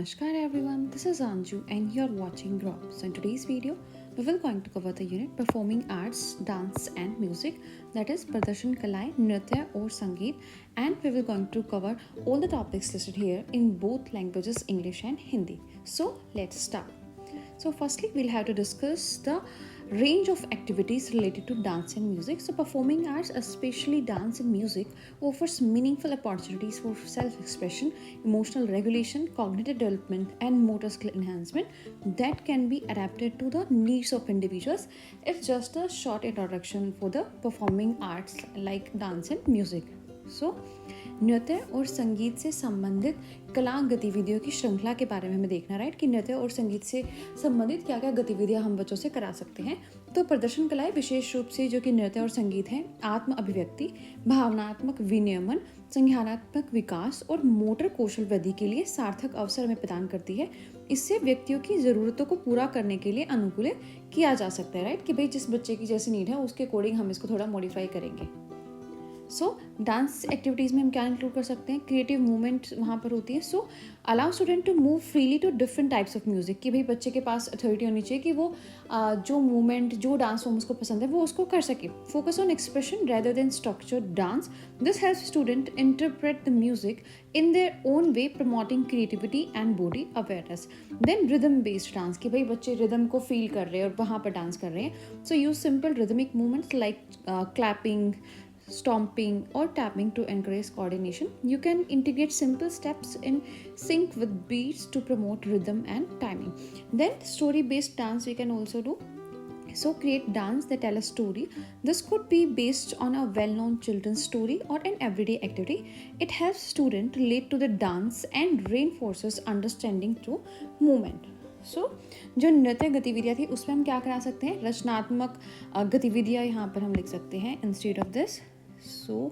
Namaskar everyone, this is Anju and you're watching Grow. So in today's video, we will going to cover the unit Performing Arts, Dance and Music, that is Pradarshan Kalai, Nritya or Sangeet, and we will going to cover all the topics listed here in both languages English and Hindi. So let's start. So firstly, we'll have to discuss the range of activities related to dance and music. So performing arts, especially dance and music, offers meaningful opportunities for self-expression, emotional regulation, cognitive development, and motor skill enhancement that can be adapted to the needs of individuals. It's just a short introduction for the performing arts like dance and music. सो नृत्य और संगीत से संबंधित कला गतिविधियों की श्रृंखला के बारे में हमें देखना राइट कि नृत्य और संगीत से संबंधित क्या क्या गतिविधियां हम बच्चों से करा सकते हैं। तो प्रदर्शन कलाएं विशेष रूप से जो कि नृत्य और संगीत है आत्म अभिव्यक्ति, भावनात्मक विनियमन, संज्ञानात्मक विकास और मोटर कौशल वृद्धि के लिए सार्थक अवसर में प्रदान करती है। इससे व्यक्तियों की ज़रूरतों को पूरा करने के लिए अनुकूलित किया जा सकता है राइट कि भाई जिस बच्चे की जैसी नीड है उसके अकॉर्डिंग हम इसको थोड़ा मॉडिफाई करेंगे। सो डांस एक्टिविटीज़ में हम क्या इंक्लूड कर सकते हैं, क्रिएटिव मूवमेंट वहाँ पर होती है। So allow student to move freely to different types of music कि भाई बच्चे के पास अथॉरिटी होनी चाहिए कि वो जो मूवमेंट जो डांस फॉर्म उसको पसंद है वो उसको कर सके। Focus on expression rather than structured dance, this helps student interpret the music in their own way, promoting creativity and body awareness. Then rhythm based dance कि भाई बच्चे रिदम को फील कर रहे हैं और वहाँ पर डांस कर रहे हैं। So use simple rhythmic movements like clapping, stomping or tapping to encourage coordination. You can integrate simple steps in sync with beats to promote rhythm and timing. Then story based dance we can also do. So create dance that tell a story. This could be based on a well-known children's story or an everyday activity. It helps students relate to the dance and reinforces understanding through movement. सो जो नृत्य गतिविधियाँ थी उसमें हम क्या करा सकते हैं, रचनात्मक गतिविधियाँ यहाँ पर हम लिख सकते हैं इंस्टेड ऑफ दिस। सो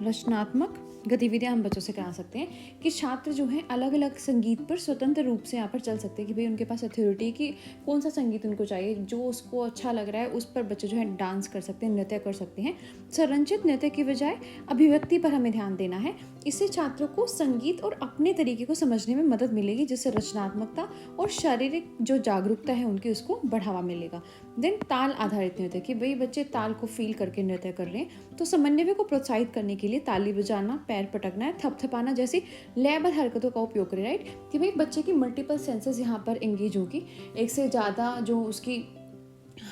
रचनात्मक गतिविधियाँ हम बच्चों से करा सकते हैं कि छात्र जो हैं अलग अलग संगीत पर स्वतंत्र रूप से यहाँ पर चल सकते हैं कि भाई उनके पास अथॉरिटी कि कौन सा संगीत उनको चाहिए, जो उसको अच्छा लग रहा है उस पर बच्चे जो है डांस कर सकते हैं, नृत्य कर सकते हैं। संरचित नृत्य की बजाय अभिव्यक्ति पर हमें ध्यान देना है। इससे छात्रों को संगीत और अपने तरीके को समझने में मदद मिलेगी, जिससे रचनात्मकता और शारीरिक जो जागरूकता है उनकी उसको बढ़ावा मिलेगा। देन ताल आधारित नृत्य कि भाई बच्चे ताल को फील करके नृत्य कर रहे हैं, तो समन्वय को प्रोत्साहित करने के लिए ताली बजाना, पैर पटकना है, थपथपाना जैसी लयबद्ध हरकतों का उपयोग करें राइट कि भाई बच्चे की मल्टीपल सेंसेस यहाँ पर एंगेज होगी, एक से ज़्यादा जो उसकी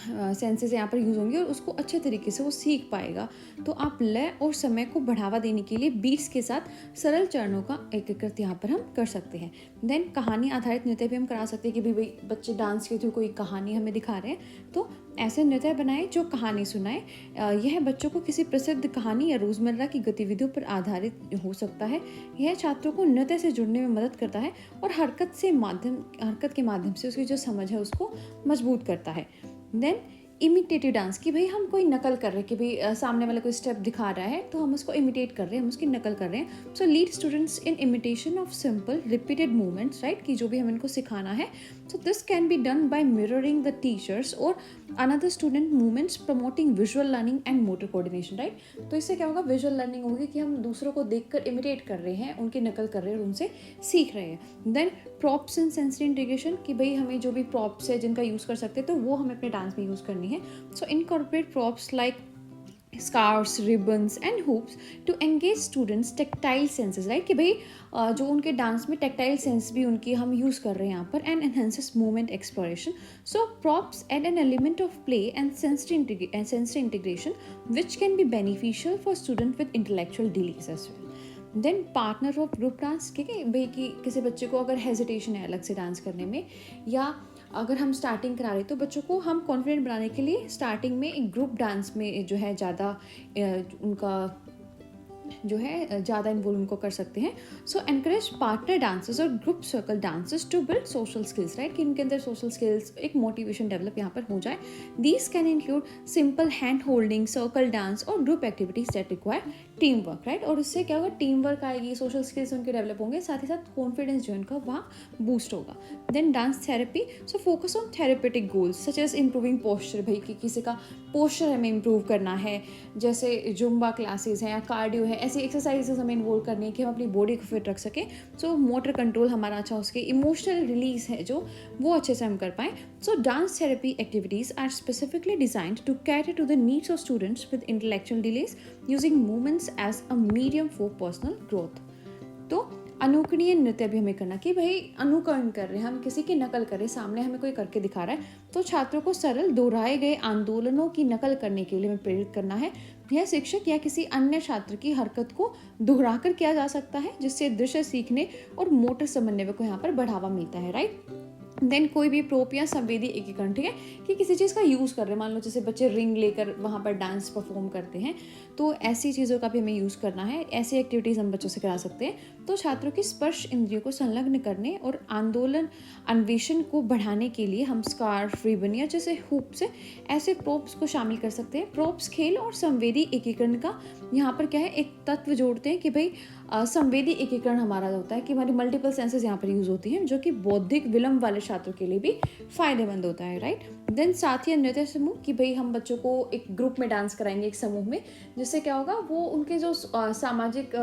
सेंसेस यहाँ पर यूज़ होंगी और उसको अच्छे तरीके से वो सीख पाएगा। तो आप लय और समय को बढ़ावा देने के लिए बीट्स के साथ सरल चरणों का एकीकृत यहाँ पर हम कर सकते हैं। देन कहानी आधारित नृत्य भी हम करा सकते हैं कि भाई बच्चे डांस के थ्रू कोई कहानी हमें दिखा रहे हैं, तो ऐसे नृत्य बनाएं जो कहानी सुनाए। यह बच्चों को किसी प्रसिद्ध कहानी या रोज़मर्रा की गतिविधियों पर आधारित हो सकता है। यह छात्रों को नृत्य से जुड़ने में मदद करता है और हरकत के माध्यम से उसकी जो समझ है उसको मजबूत करता है। देन इमिटेटिव डांस कि भाई हम कोई नकल कर रहे हैं कि भाई सामने वाला कोई स्टेप दिखा रहा है तो हम उसको इमिटेट कर रहे हैं, हम उसकी नकल कर रहे हैं। So lead students in imitation of simple repeated movements right कि जो भी हमें इनको सिखाना है। So this can be done by mirroring the teachers और another student movements, promoting visual learning and motor coordination right. तो इससे क्या होगा, विजुअल लर्निंग होगी कि हम दूसरों को देखकर इमिटेट कर रहे हैं, उनकी नकल कर रहे हैं और उनसे सीख रहे हैं। Then props and sensory integration कि भाई हमें जो भी प्रॉप्स है जिनका यूज़ कर सकते हैं तो वो हमें अपने डांस में यूज़ करनी है। So incorporate props like scarves, ribbons and hoops to engage students tactile senses right कि भाई जो उनके डांस में tactile sense भी उनकी हम यूज़ कर रहे हैं यहाँ पर and enhances movement exploration. So props add an element of play and sensory integration which can be beneficial for students with intellectual delays as well. Then partner of group dance ठीक है भाई कि किसी बच्चे को अगर हेजिटेशन है अलग से डांस करने में, या अगर हम स्टार्टिंग करा रहे तो बच्चों को हम कॉन्फिडेंट बनाने के लिए स्टार्टिंग में एक ग्रुप डांस में जो है ज़्यादा उनका जो है ज़्यादा इन्वॉल्व उनको कर सकते हैं। सो एनकरेज पार्टनर डांसेस और group circle dances to build social skills right कि उनके अंदर सोशल स्किल्स एक मोटिवेशन डेवलप यहाँ पर हो जाए। These can include simple hand holding, circle dance और group activities that require team work right. और उससे क्या होगा, टीम वर्क आएगी, सोशल स्किल्स उनके डेवलप होंगे, साथ ही साथ कॉन्फिडेंस जो उनका वहाँ बूस्ट होगा। Then dance therapy, so focus on therapeutic goals such as improving posture भाई कि किसी का पोस्चर हमें इम्प्रूव करना है, जैसे जुम्बा क्लासेस हैं या कार्डियो है, ऐसी एक्सरसाइजेस हमें इन्वॉल्व करनी है कि हम अपनी बॉडी को फिट रख सकें, सो मोटर कंट्रोल हमारा अच्छा हो सके, इमोशनल रिलीज है जो वो अच्छे से हम कर पाएँ. So dance therapy activities are specifically designed to cater to the needs of students with intellectual delays using movements as a medium for personal growth. तो अनुकरणीय नृत्य भी हमें करना कि भाई अनुकरण कर रहे हैं, हम किसी की नकल करें, सामने हमें कोई करके दिखा रहा है, तो छात्रों को सरल दोहराए गए आंदोलनों की नकल करने के लिए हमें प्रेरित करना है. यह शिक्षक या किसी अन्य छात्र की हरकत को दोहराकर किया जा सकता है, जिससे दृश्य सीखने और मोटर समन्वय को यहाँ पर बढ़ावा मिलता है. राइट. देन कोई भी प्रोप या संवेदी एकीकरण, ठीक है, कि किसी चीज़ का यूज़ कर रहे हैं, मान लो जैसे बच्चे रिंग लेकर वहाँ पर डांस परफॉर्म करते हैं, तो ऐसी चीज़ों का भी हमें यूज़ करना है. ऐसी एक्टिविटीज़ हम बच्चों से करा सकते हैं. तो छात्रों की स्पर्श इंद्रियों को संलग्न करने और आंदोलन अन्वेषण को बढ़ाने के लिए हम स्कार्फ, रिबन या जैसे हुप से ऐसे प्रोप्स को शामिल कर सकते हैं. प्रोप्स खेल और संवेदी एकीकरण का यहाँ पर क्या है, एक तत्व जोड़ते हैं कि भाई संवेदी एकीकरण हमारा होता है कि हमारी मल्टीपल सेंसेस यहाँ पर यूज़ होती हैं, जो कि बौद्धिक विलंब वाले छात्रों के लिए भी फायदेमंद होता है. राइट. देन साथ ही नृत्य समूह कि भाई हम बच्चों को एक ग्रुप में डांस कराएंगे, एक समूह में, जिससे क्या होगा, वो उनके जो सामाजिक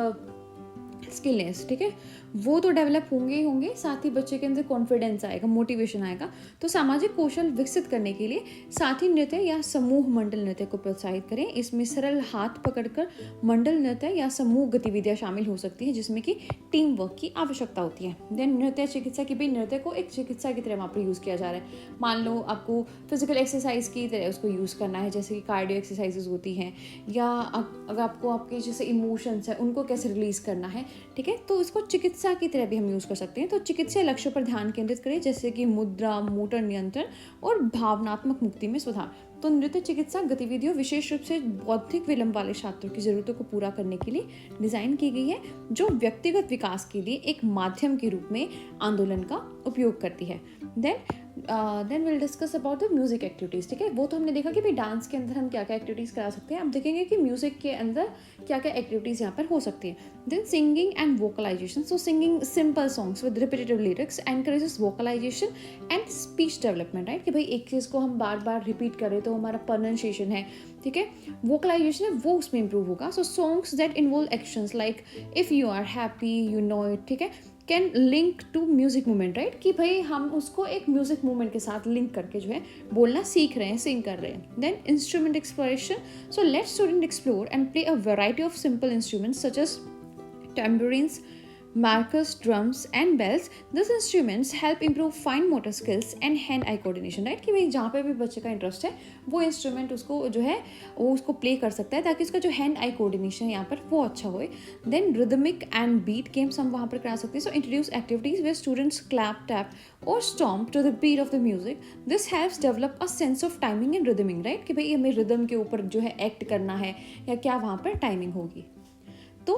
स्किल्स, ठीक है, वो तो डेवलप होंगे ही होंगे, साथ ही बच्चे के अंदर कॉन्फिडेंस आएगा, मोटिवेशन आएगा. तो सामाजिक कौशल विकसित करने के लिए साथी नृत्य या समूह मंडल नृत्य को प्रोत्साहित करें. इसमें सरल हाथ पकड़कर मंडल नृत्य या समूह गतिविधियां शामिल हो सकती हैं, जिसमें कि टीम वर्क की आवश्यकता होती है. देन नृत्य चिकित्सा की भी, नृत्य को एक चिकित्सा की तरह वहाँ पर यूज़ किया जा रहा है. मान लो आपको फिजिकल एक्सरसाइज की तरह उसको यूज़ करना है, जैसे कि कार्डियो एक्सरसाइजेज होती हैं, या अगर आपको आपके जैसे इमोशंस है उनको कैसे रिलीज़ करना है, ठीक है, तो इसको चिकित्सा की तरह भी हम यूज़ कर सकते हैं. तो चिकित्सा लक्ष्य पर ध्यान केंद्रित करें, जैसे कि मुद्रा, मोटर नियंत्रण और भावनात्मक मुक्ति में सुधार. तो नृत्य चिकित्सा गतिविधियों विशेष रूप से बौद्धिक विलंब वाले छात्रों की जरूरतों को पूरा करने के लिए डिजाइन की गई है, जो व्यक्तिगत विकास के लिए एक माध्यम के रूप में आंदोलन का उपयोग करती है. Then will discuss about the music activities. ठीक है, वो तो हमने देखा कि भाई डांस के अंदर हम क्या क्या एक्टिविटीज़ करा सकते हैं. अब देखेंगे कि म्यूजिक के अंदर क्या क्या एक्टिविटीज़ यहाँ पर हो सकती है. Then singing and vocalisation. So singing simple songs with repetitive lyrics encourages vocalisation and speech development. Right, कि भाई एक चीज़ को हम बार बार रिपीट करें तो हमारा प्रोनाउंसिएशन है, ठीक है, वोकलाइजेशन है, वो उसमें इंप्रूव होगा. So songs that involve actions like if you are happy, you know it, ठीक है, can link to music movement. Right, कि भाई हम उसको एक म्यूजिक मूवमेंट के साथ लिंक करके जो है बोलना सीख रहे हैं, सिंग कर रहे हैं. Then instrument exploration. So let student explore and play a variety of simple instruments such as tambourines, maracas, drums and bells. These instruments help improve fine motor skills and hand-eye coordination. Right, कि भाई जहाँ पे भी बच्चे का interest है वो instrument उसको जो है वो उसको प्ले कर सकता है, ताकि उसका जो हैंड आई कोऑर्डिनेशन यहाँ पर वो अच्छा होए. Then rhythmic and beat games हम वहाँ पर करा सकते हैं. So introduce activities where students clap, tap और stomp to the beat of the music. This helps develop a sense of timing and rhythming. Right, कि भाई हमें रिदम के ऊपर जो है एक्ट करना है या क्या वहाँ पर टाइमिंग होगी. तो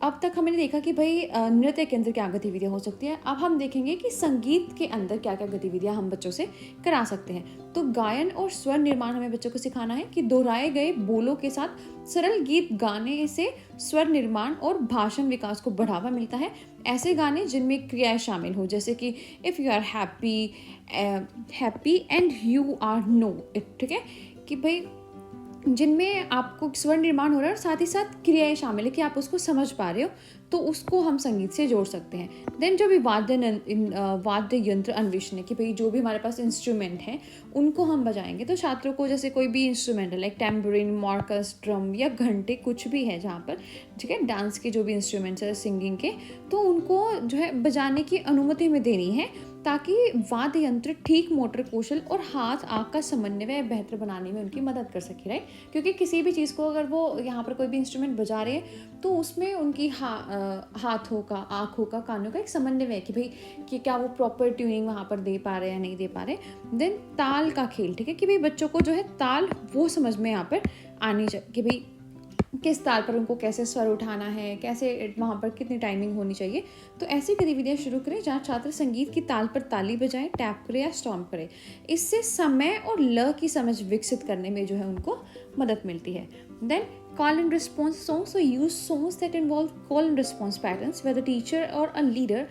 अब तक हमने देखा कि भाई नृत्य के अंदर क्या गतिविधियाँ हो सकती हैं. अब हम देखेंगे कि संगीत के अंदर क्या क्या गतिविधियाँ हम बच्चों से करा सकते हैं. तो गायन और स्वर निर्माण हमें बच्चों को सिखाना है कि दोहराए गए बोलों के साथ सरल गीत गाने से स्वर निर्माण और भाषण विकास को बढ़ावा मिलता है. ऐसे गाने जिनमें क्रियाएं शामिल हो, जैसे कि if you are happy and you are know it, ठीक है, कि भाई जिनमें आपको स्वर निर्माण हो रहा है और साथ ही साथ क्रियाएं शामिल है कि आप उसको समझ पा रहे हो, तो उसको हम संगीत से जोड़ सकते हैं. देन जो भी वाद्य यंत्र अन्वेषण है कि भाई जो भी हमारे पास इंस्ट्रूमेंट हैं उनको हम बजाएंगे. तो छात्रों को जैसे कोई भी इंस्ट्रूमेंट है लाइक टैम्बोरिन, मार्कस, ड्रम या घंटे, कुछ भी है जहाँ पर, ठीक है, डांस के जो भी इंस्ट्रूमेंट्स है सिंगिंग के, तो उनको जो है बजाने की अनुमति हमें देनी है, ताकि वाद्य यंत्र ठीक मोटर कौशल और हाथ आँख का समन्वय बेहतर बनाने में उनकी मदद कर सके. राइट, क्योंकि किसी भी चीज़ को अगर वो यहाँ पर कोई भी इंस्ट्रूमेंट बजा रहे हैं तो उसमें उनकी हाथों का, आँखों का, कानों का एक समन्वय है कि भाई कि क्या वो प्रॉपर ट्यूनिंग वहाँ पर दे पा रहे हैं या नहीं दे पा रहे. देन ताल का खेल, ठीक है, कि भाई बच्चों को जो है ताल वो समझ में यहाँ पर आनी चाहिए कि भाई किस ताल पर उनको कैसे स्वर उठाना है, कैसे वहाँ पर कितनी टाइमिंग होनी चाहिए. तो ऐसी गतिविधियाँ शुरू करें जहाँ छात्र संगीत की ताल पर ताली बजाएं, टैप करें या स्टॉम्प करें. इससे समय और लय की समझ विकसित करने में जो है उनको मदद मिलती है. Then call and response songs. So use songs that involve call and response patterns where the teacher or a leader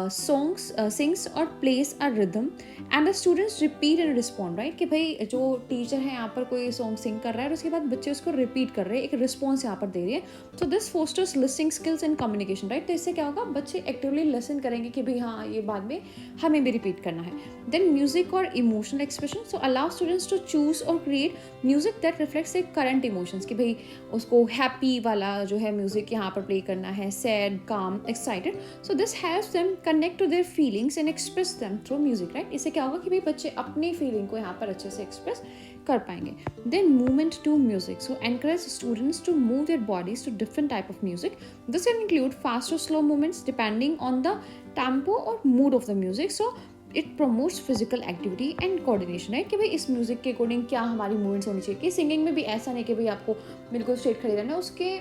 songs sings or plays a rhythm and the students repeat and respond, right? कि भाई जो teacher है यहाँ पर कोई song सिंग कर रहा है और उसके बाद बच्चे उसको रिपीट कर रहे हैं, एक रिस्पॉन्स यहाँ पर दे रही है. So this fosters listening skills and communication, right? तो इससे क्या होगा, बच्चे एक्टिवली लिसन करेंगे कि भाई हाँ ये बाद में हमें भी रिपीट करना है. देन म्यूजिक और emotional expression. So allow students to choose और create music that reflects a current emotions, कि भाई उसको हैप्पी वाला जो है म्यूजिक यहाँ पर प्ले करना है, sad, calm, excited. So this helps them connect to their feelings and express them through music, right? इससे क्या होगा कि भाई बच्चे अपनी फीलिंग को यहाँ पर अच्छे से एक्सप्रेस कर पाएंगे. Then movement to music. So encourage students to move their bodies to different type of music. This can include fast और slow movements depending on the tempo और mood of the music. So it promotes physical activity and coordination, है कि भाई इस music के according क्या हमारी movements होनी चाहिए. कि सिंगिंग में भी ऐसा नहीं कि भाई आपको बिल्कुल स्ट्रेट खड़े रहना है, उसके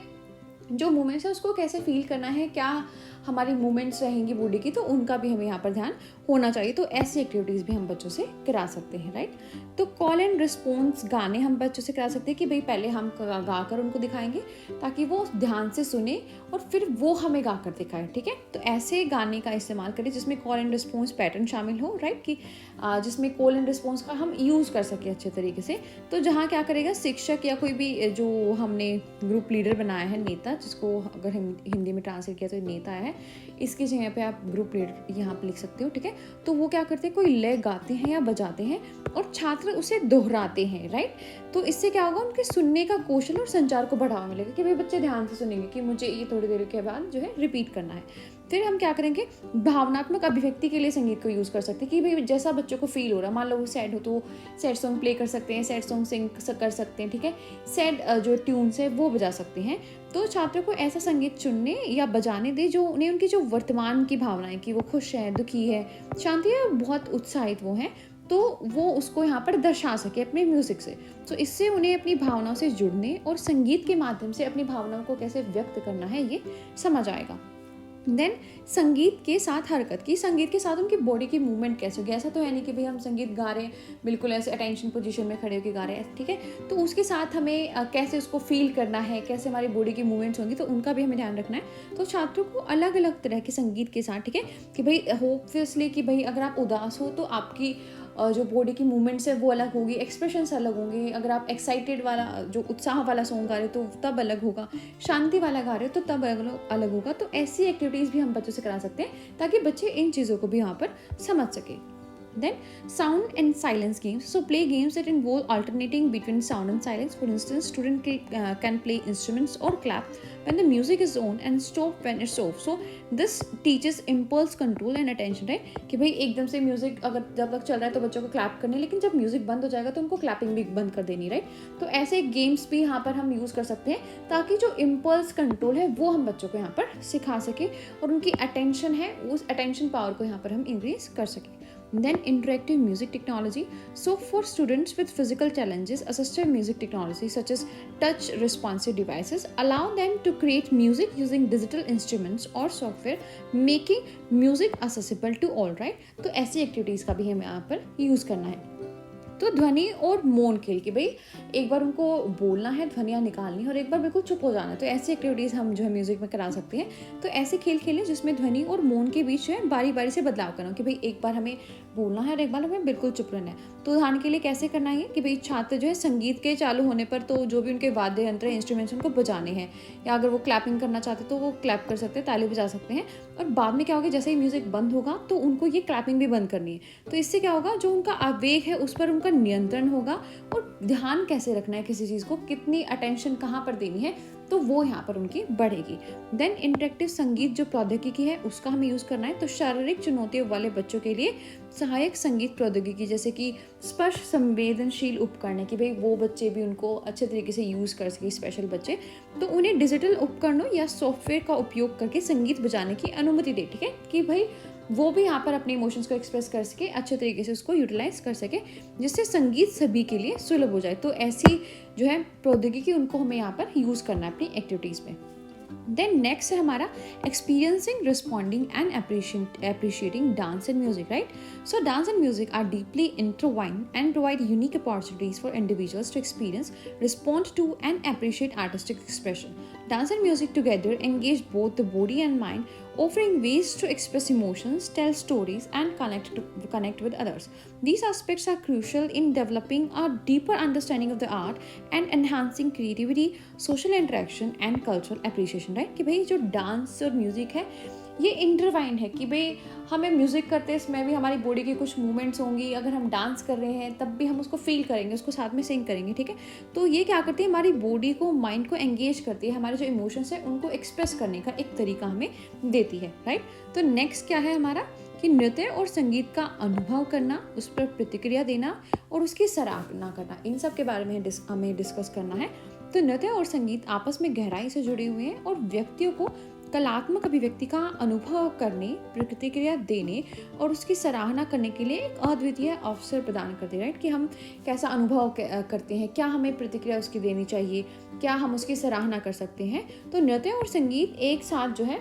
जो मूवमेंट्स है उसको कैसे फील करना है, क्या हमारी मूवमेंट्स रहेंगी बॉडी की, तो उनका भी हमें यहाँ पर ध्यान होना चाहिए. तो ऐसी एक्टिविटीज़ भी हम बच्चों से करा सकते हैं, राइट? तो कॉल एंड रिस्पॉन्स गाने हम बच्चों से करा सकते हैं कि भाई पहले हम गा कर उनको दिखाएंगे ताकि वो ध्यान से सुने और फिर वो हमें गा कर दिखाए, ठीक है? तो ऐसे गाने का इस्तेमाल करें जिसमें कॉल एंड रिस्पॉन्स पैटर्न शामिल हो, राइट? कि जिसमें कॉल एंड रिस्पॉन्स का हम यूज़ कर सकें अच्छे तरीके से. तो जहाँ क्या करेगा शिक्षक या कोई भी जो हमने ग्रुप लीडर बनाया है, नेता, जिसको अगर हम हिंदी में ट्रांसलेट किया तो नेता है, इसकी जगह पे आप ग्रुप लीडर यहाँ पे लिख सकते हो, ठीक है? तो वो क्या करते हैं, कोई लय गाते हैं या बजाते हैं और छात्र उसे दोहराते हैं, राइट? तो इससे क्या होगा, उनके सुनने का कौशल और संचार को बढ़ावा मिलेगा कि भाई बच्चे ध्यान से सुनेंगे कि मुझे ये थोड़ी देर के बाद जो है रिपीट करना है. फिर हम क्या करेंगे, भावनात्मक अभिव्यक्ति के लिए संगीत को यूज़ कर सकते हैं कि भाई जैसा बच्चों को फील हो रहा है, मान लो वो सैड हो तो सैड सॉन्ग प्ले कर सकते हैं, सैड सॉन्ग सिंग कर सकते हैं, ठीक है? सैड जो ट्यून्स है वो बजा सकते हैं. तो छात्रों को ऐसा संगीत चुनने या बजाने दे जो उन्हें उनकी जो वर्तमान की भावनाएं, कि वो खुश है, दुखी है, शांति है, बहुत उत्साहित वो हैं, तो वो उसको यहाँ पर दर्शा सके अपने म्यूज़िक से. तो इससे उन्हें अपनी भावनाओं से जुड़ने और संगीत के माध्यम से अपनी भावनाओं को कैसे व्यक्त करना है ये समझ आएगा. देन संगीत के साथ हरकत, की संगीत के साथ उनकी बॉडी की मूवमेंट कैसे होगी. ऐसा तो है नहीं कि भाई हम संगीत गा रहे हैं बिल्कुल ऐसे अटेंशन पोजीशन में खड़े होकर गा रहे हैं, ठीक है? तो उसके साथ हमें कैसे उसको फील करना है, कैसे हमारी बॉडी की मूवमेंट्स होंगी, तो उनका भी हमें ध्यान रखना है. तो छात्रों को अलग अलग तरह के संगीत के साथ, ठीक है, कि भाई होपफुली कि भाई अगर आप उदास हो तो आपकी जो बॉडी की मूवमेंट्स है वो अलग होगी, एक्सप्रेशंस अलग होंगे. अगर आप एक्साइटेड वाला जो उत्साह वाला सॉन्ग गा रहे हो तो तब अलग होगा, शांति वाला गा रहे हो तो तब अलग होगा. तो ऐसी एक्टिविटीज़ भी हम बच्चों से करा सकते हैं ताकि बच्चे इन चीज़ों को भी यहाँ पर समझ सकें. Then sound and silence games. So play games that involve alternating between sound and silence. For instance, student can play instruments or clap when the music is on and stop when it's off. So this teaches impulse control and attention, right? कि भाई एकदम से music अगर जब तक चल रहा है तो बच्चों को क्लैप करने, लेकिन जब म्यूजिक बंद हो जाएगा तो उनको क्लैपिंग भी बंद कर देनी, राइट? तो ऐसे गेम्स भी यहाँ पर हम यूज़ कर सकते हैं ताकि जो इम्पल्स कंट्रोल है वो हम बच्चों को यहाँ पर सिखा सकें और उनकी अटेंशन है उस अटेंशन पावर को यहाँ पर हम इंक्रीज कर सकें. Then interactive music technology. So for students with physical challenges, assistive music technology such as touch responsive devices allow them to create music using digital instruments or software, making music accessible to all, right? तो ऐसी activities का भी हमें यहाँ पर use करना है. तो ध्वनि और मौन खेल कि भाई एक बार उनको बोलना है, ध्वनियाँ निकालनी है और एक बार बिल्कुल चुप हो जाना है. तो ऐसी एक्टिविटीज़ हम जो है म्यूज़िक में करा सकते हैं. तो ऐसे खेल खेलें जिसमें ध्वनि और मौन के बीच जो है बारी बारी से बदलाव करना कि भाई एक बार हमें बोलना है और एक बार हमें बिल्कुल चुप रहना है. तो उदाहरण के लिए कैसे करना है कि भाई छात्र जो है संगीत के चालू होने पर तो जो भी उनके वाद्य यंत्र इंस्ट्रूमेंट्स उनको बजाने हैं, या अगर वो क्लैपिंग करना चाहते तो वो क्लैप कर सकते हैं, ताली बजा सकते हैं. और बाद में क्या होगा, जैसे ही म्यूज़िक बंद होगा तो उनको ये क्लैपिंग भी बंद करनी है. तो इससे क्या होगा, जो उनका आवेग है उस पर उनका नियंत्रण होगा और ध्यान कैसे रखना है किसी चीज़ को, कितनी अटेंशन कहाँ पर देनी है, तो वो यहाँ पर उनकी बढ़ेगी. देन इंटरेक्टिव संगीत जो प्रौद्योगिकी है उसका हमें यूज़ करना है. तो शारीरिक चुनौतियों वाले बच्चों के लिए सहायक संगीत प्रौद्योगिकी जैसे कि स्पर्श संवेदनशील उपकरण, कि भाई वो बच्चे भी उनको अच्छे तरीके से यूज़ कर सके, स्पेशल बच्चे, तो उन्हें डिजिटल उपकरणों या सॉफ्टवेयर का उपयोग करके संगीत बजाने की अनुमति दे, ठीक है, कि भाई वो भी यहाँ पर अपने इमोशंस को एक्सप्रेस कर सके, अच्छे तरीके से उसको यूटिलाइज कर सके, जिससे संगीत सभी के लिए सुलभ हो जाए. तो ऐसी जो है प्रौद्योगिकी उनको हमें यहाँ पर यूज़ करना है अपनी एक्टिविटीज़ में. देन नेक्स्ट है हमारा experiencing, responding and appreciating dance and music, right? So dance and music are deeply intertwined and provide unique opportunities for individuals to experience, respond to and appreciate artistic expression. Dance and music together engage both the body and mind, offering ways to express emotions, tell stories, and connect with others. These aspects are crucial in developing a deeper understanding of the art and enhancing creativity, social interaction, and cultural appreciation. Right? कि भाई जो dance और music है ये intertwine है कि भाई हमें म्यूज़िक करते इसमें भी हमारी बॉडी की कुछ मूवमेंट्स होंगी, अगर हम डांस कर रहे हैं तब भी हम उसको फील करेंगे, उसको साथ में सिंग करेंगे, ठीक है। तो ये क्या करती है, हमारी बॉडी को, माइंड को एंगेज करती है, हमारे जो इमोशंस हैं उनको एक्सप्रेस करने का एक तरीका हमें देती है, राइट। तो नेक्स्ट क्या है हमारा कि नृत्य और संगीत का अनुभव करना, उस पर प्रतिक्रिया देना और उसकी सराहना करना, इन सब के बारे में हमें डिस्कस करना है। तो नृत्य और संगीत आपस में गहराई से जुड़े हुए हैं और व्यक्तियों को कलात्मक अभिव्यक्ति का अनुभव करने, प्रतिक्रिया देने और उसकी सराहना करने के लिए एक अद्वितीय अवसर प्रदान करते हैं, राइट। कि हम कैसा अनुभव करते हैं, क्या हमें प्रतिक्रिया उसकी देनी चाहिए, क्या हम उसकी सराहना कर सकते हैं। तो नृत्य और संगीत एक साथ जो है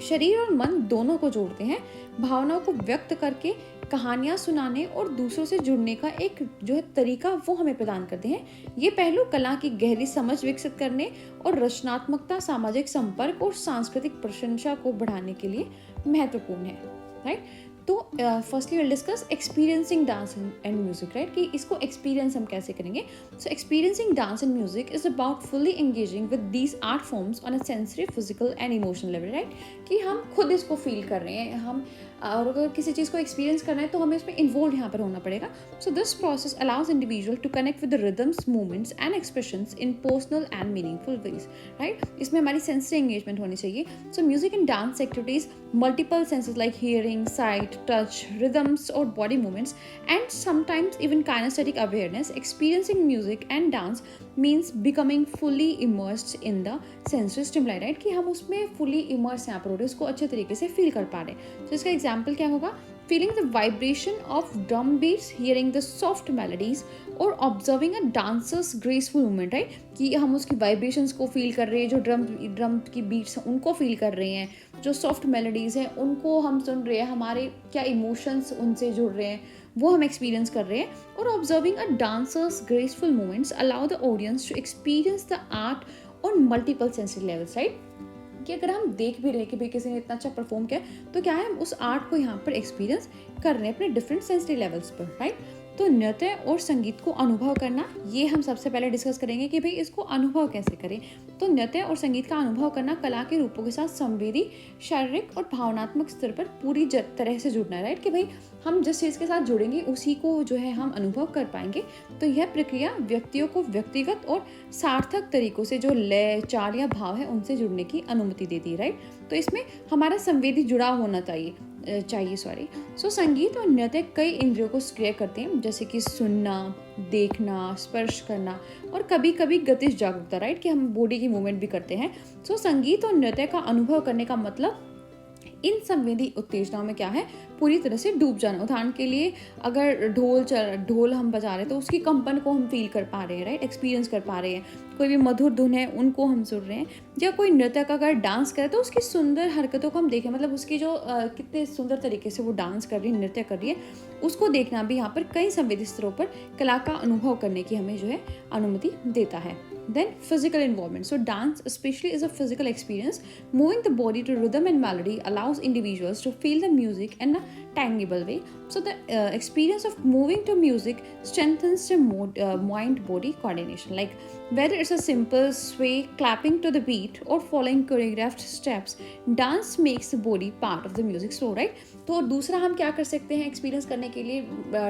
शरीर और मन दोनों को जोड़ते हैं, भावनाओं को व्यक्त करके कहानियाँ सुनाने और दूसरों से जुड़ने का एक जो है तरीका वो हमें प्रदान करते हैं। ये पहलू कला की गहरी समझ विकसित करने और रचनात्मकता, सामाजिक संपर्क और सांस्कृतिक प्रशंसा को बढ़ाने के लिए महत्वपूर्ण है, राइट। तो firstly will discuss experiencing dance and music, right, कि इसको एक्सपीरियंस हम कैसे करेंगे। So experiencing dance and music is about fully engaging with these art forms on a sensory, physical and emotional level, right. कि हम खुद इसको फील कर रहे हैं, हम और अगर किसी चीज़ को एक्सपीरियंस करना है तो हमें इसमें इन्वॉल्व यहाँ पर होना पड़ेगा। So this process allows individual to connect with the rhythms, movements and expressions in personal and meaningful ways, right. इसमें हमारी सेंसरी एंगेजमेंट होनी चाहिए। So music and dance activities multiple senses like hearing, sight, touch, rhythms or body movements, and sometimes even kinesthetic awareness. Experiencing music and dance means becoming fully immersed in the sensory stimuli, right, कि हम उसमें fully immersed यहाँ पर हो रहे हैं, उसको अच्छे तरीके से feel कर पा रहे हैं। तो इसका example क्या होगा, feeling the vibration of drum beats, hearing the soft melodies और observing a dancer's graceful movement, right, कि हम उसकी vibrations को feel कर रहे हैं, जो ड्रम की बीट्स हैं उनको feel कर रहे हैं, जो सॉफ्ट मेलोडीज़ हैं उनको हम सुन रहे हैं, हमारे क्या इमोशंस उनसे जुड़ रहे हैं वो हम एक्सपीरियंस कर रहे हैं। और observing a dancer's graceful movements allow the audience to experience the art on multiple sensory levels, right. कि अगर हम देख भी रहे हैं कि भाई किसी ने इतना अच्छा परफॉर्म किया तो क्या है, हम उस आर्ट को यहाँ पर एक्सपीरियंस कर रहे हैं अपने डिफरेंट सेंसरी लेवल्स पर, राइट। तो नृत्य और संगीत को अनुभव करना, ये हम सबसे पहले डिस्कस करेंगे कि भाई इसको अनुभव कैसे करें। तो नृत्य और संगीत का अनुभव करना कला के रूपों के साथ संवेदी, शारीरिक और भावनात्मक स्तर पर पूरी तरह से जुड़ना है, राइट। कि भाई हम जिस चीज़ के साथ जुड़ेंगे उसी को जो है हम अनुभव कर पाएंगे। तो यह प्रक्रिया व्यक्तियों को व्यक्तिगत और सार्थक तरीकों से जो लय, चाल या भाव है उनसे जुड़ने की अनुमति देती है, राइट। तो इसमें हमारा संवेदी जुड़ाव होना चाहिए। सो संगीत और नृत्य कई इंद्रियों को सक्रिय करते हैं, जैसे कि सुनना, देखना, स्पर्श करना और कभी कभी गतिज जागरूकता, राइट, कि हम बॉडी की मूवमेंट भी करते हैं। सो संगीत और नृत्य का अनुभव करने का मतलब इन संवेदी उत्तेजनाओं में क्या है, पूरी तरह से डूब जाना। उदाहरण के लिए अगर ढोल हम बजा रहे हैं तो उसकी कंपन को हम फील कर पा रहे हैं, राइट, एक्सपीरियंस कर पा रहे हैं। कोई भी मधुर धुन है उनको हम सुन रहे हैं, या कोई नृत्यक अगर डांस करे तो उसकी सुंदर हरकतों को हम देखें, मतलब उसकी जो कितने सुंदर तरीके से वो डांस कर रही है, नृत्य कर रही है, उसको देखना भी यहाँ पर कई संवेदी स्तरों पर कला का अनुभव करने की हमें जो है अनुमति देता है। Then physical involvement. So dance especially is a physical experience. Moving the body to rhythm and melody allows individuals to feel the music in a tangible way. So the experience of moving to music strengthens the mind-body coordination. Like whether it's a simple sway, clapping to the beat or following choreographed steps, dance makes the body part of the music flow, right? तो दूसरा हम क्या कर सकते हैं experience करने के लिए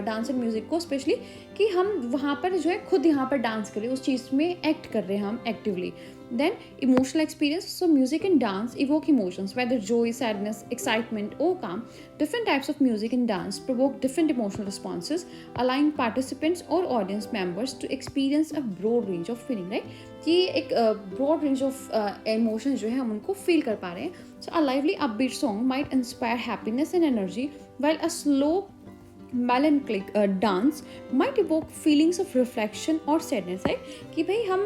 डांस एंड म्यूजिक को, स्पेशली कि हम वहाँ पर जो है खुद यहाँ पर डांस करें, उस चीज़ में एक्ट कर रहे हैं हम actively. Then emotional experience. So music and dance evoke emotions, whether joy, sadness, excitement or calm. Different types of music and dance provoke different emotional responses, allowing participants or audience members to experience a broad range of feeling, right? कि एक broad range of emotions जो है हम उनको feel कर पा रहे हैं। So a lively upbeat song might inspire happiness and energy, while a slow melancholic dance might evoke feelings of reflection और sadness, right? कि भाई हम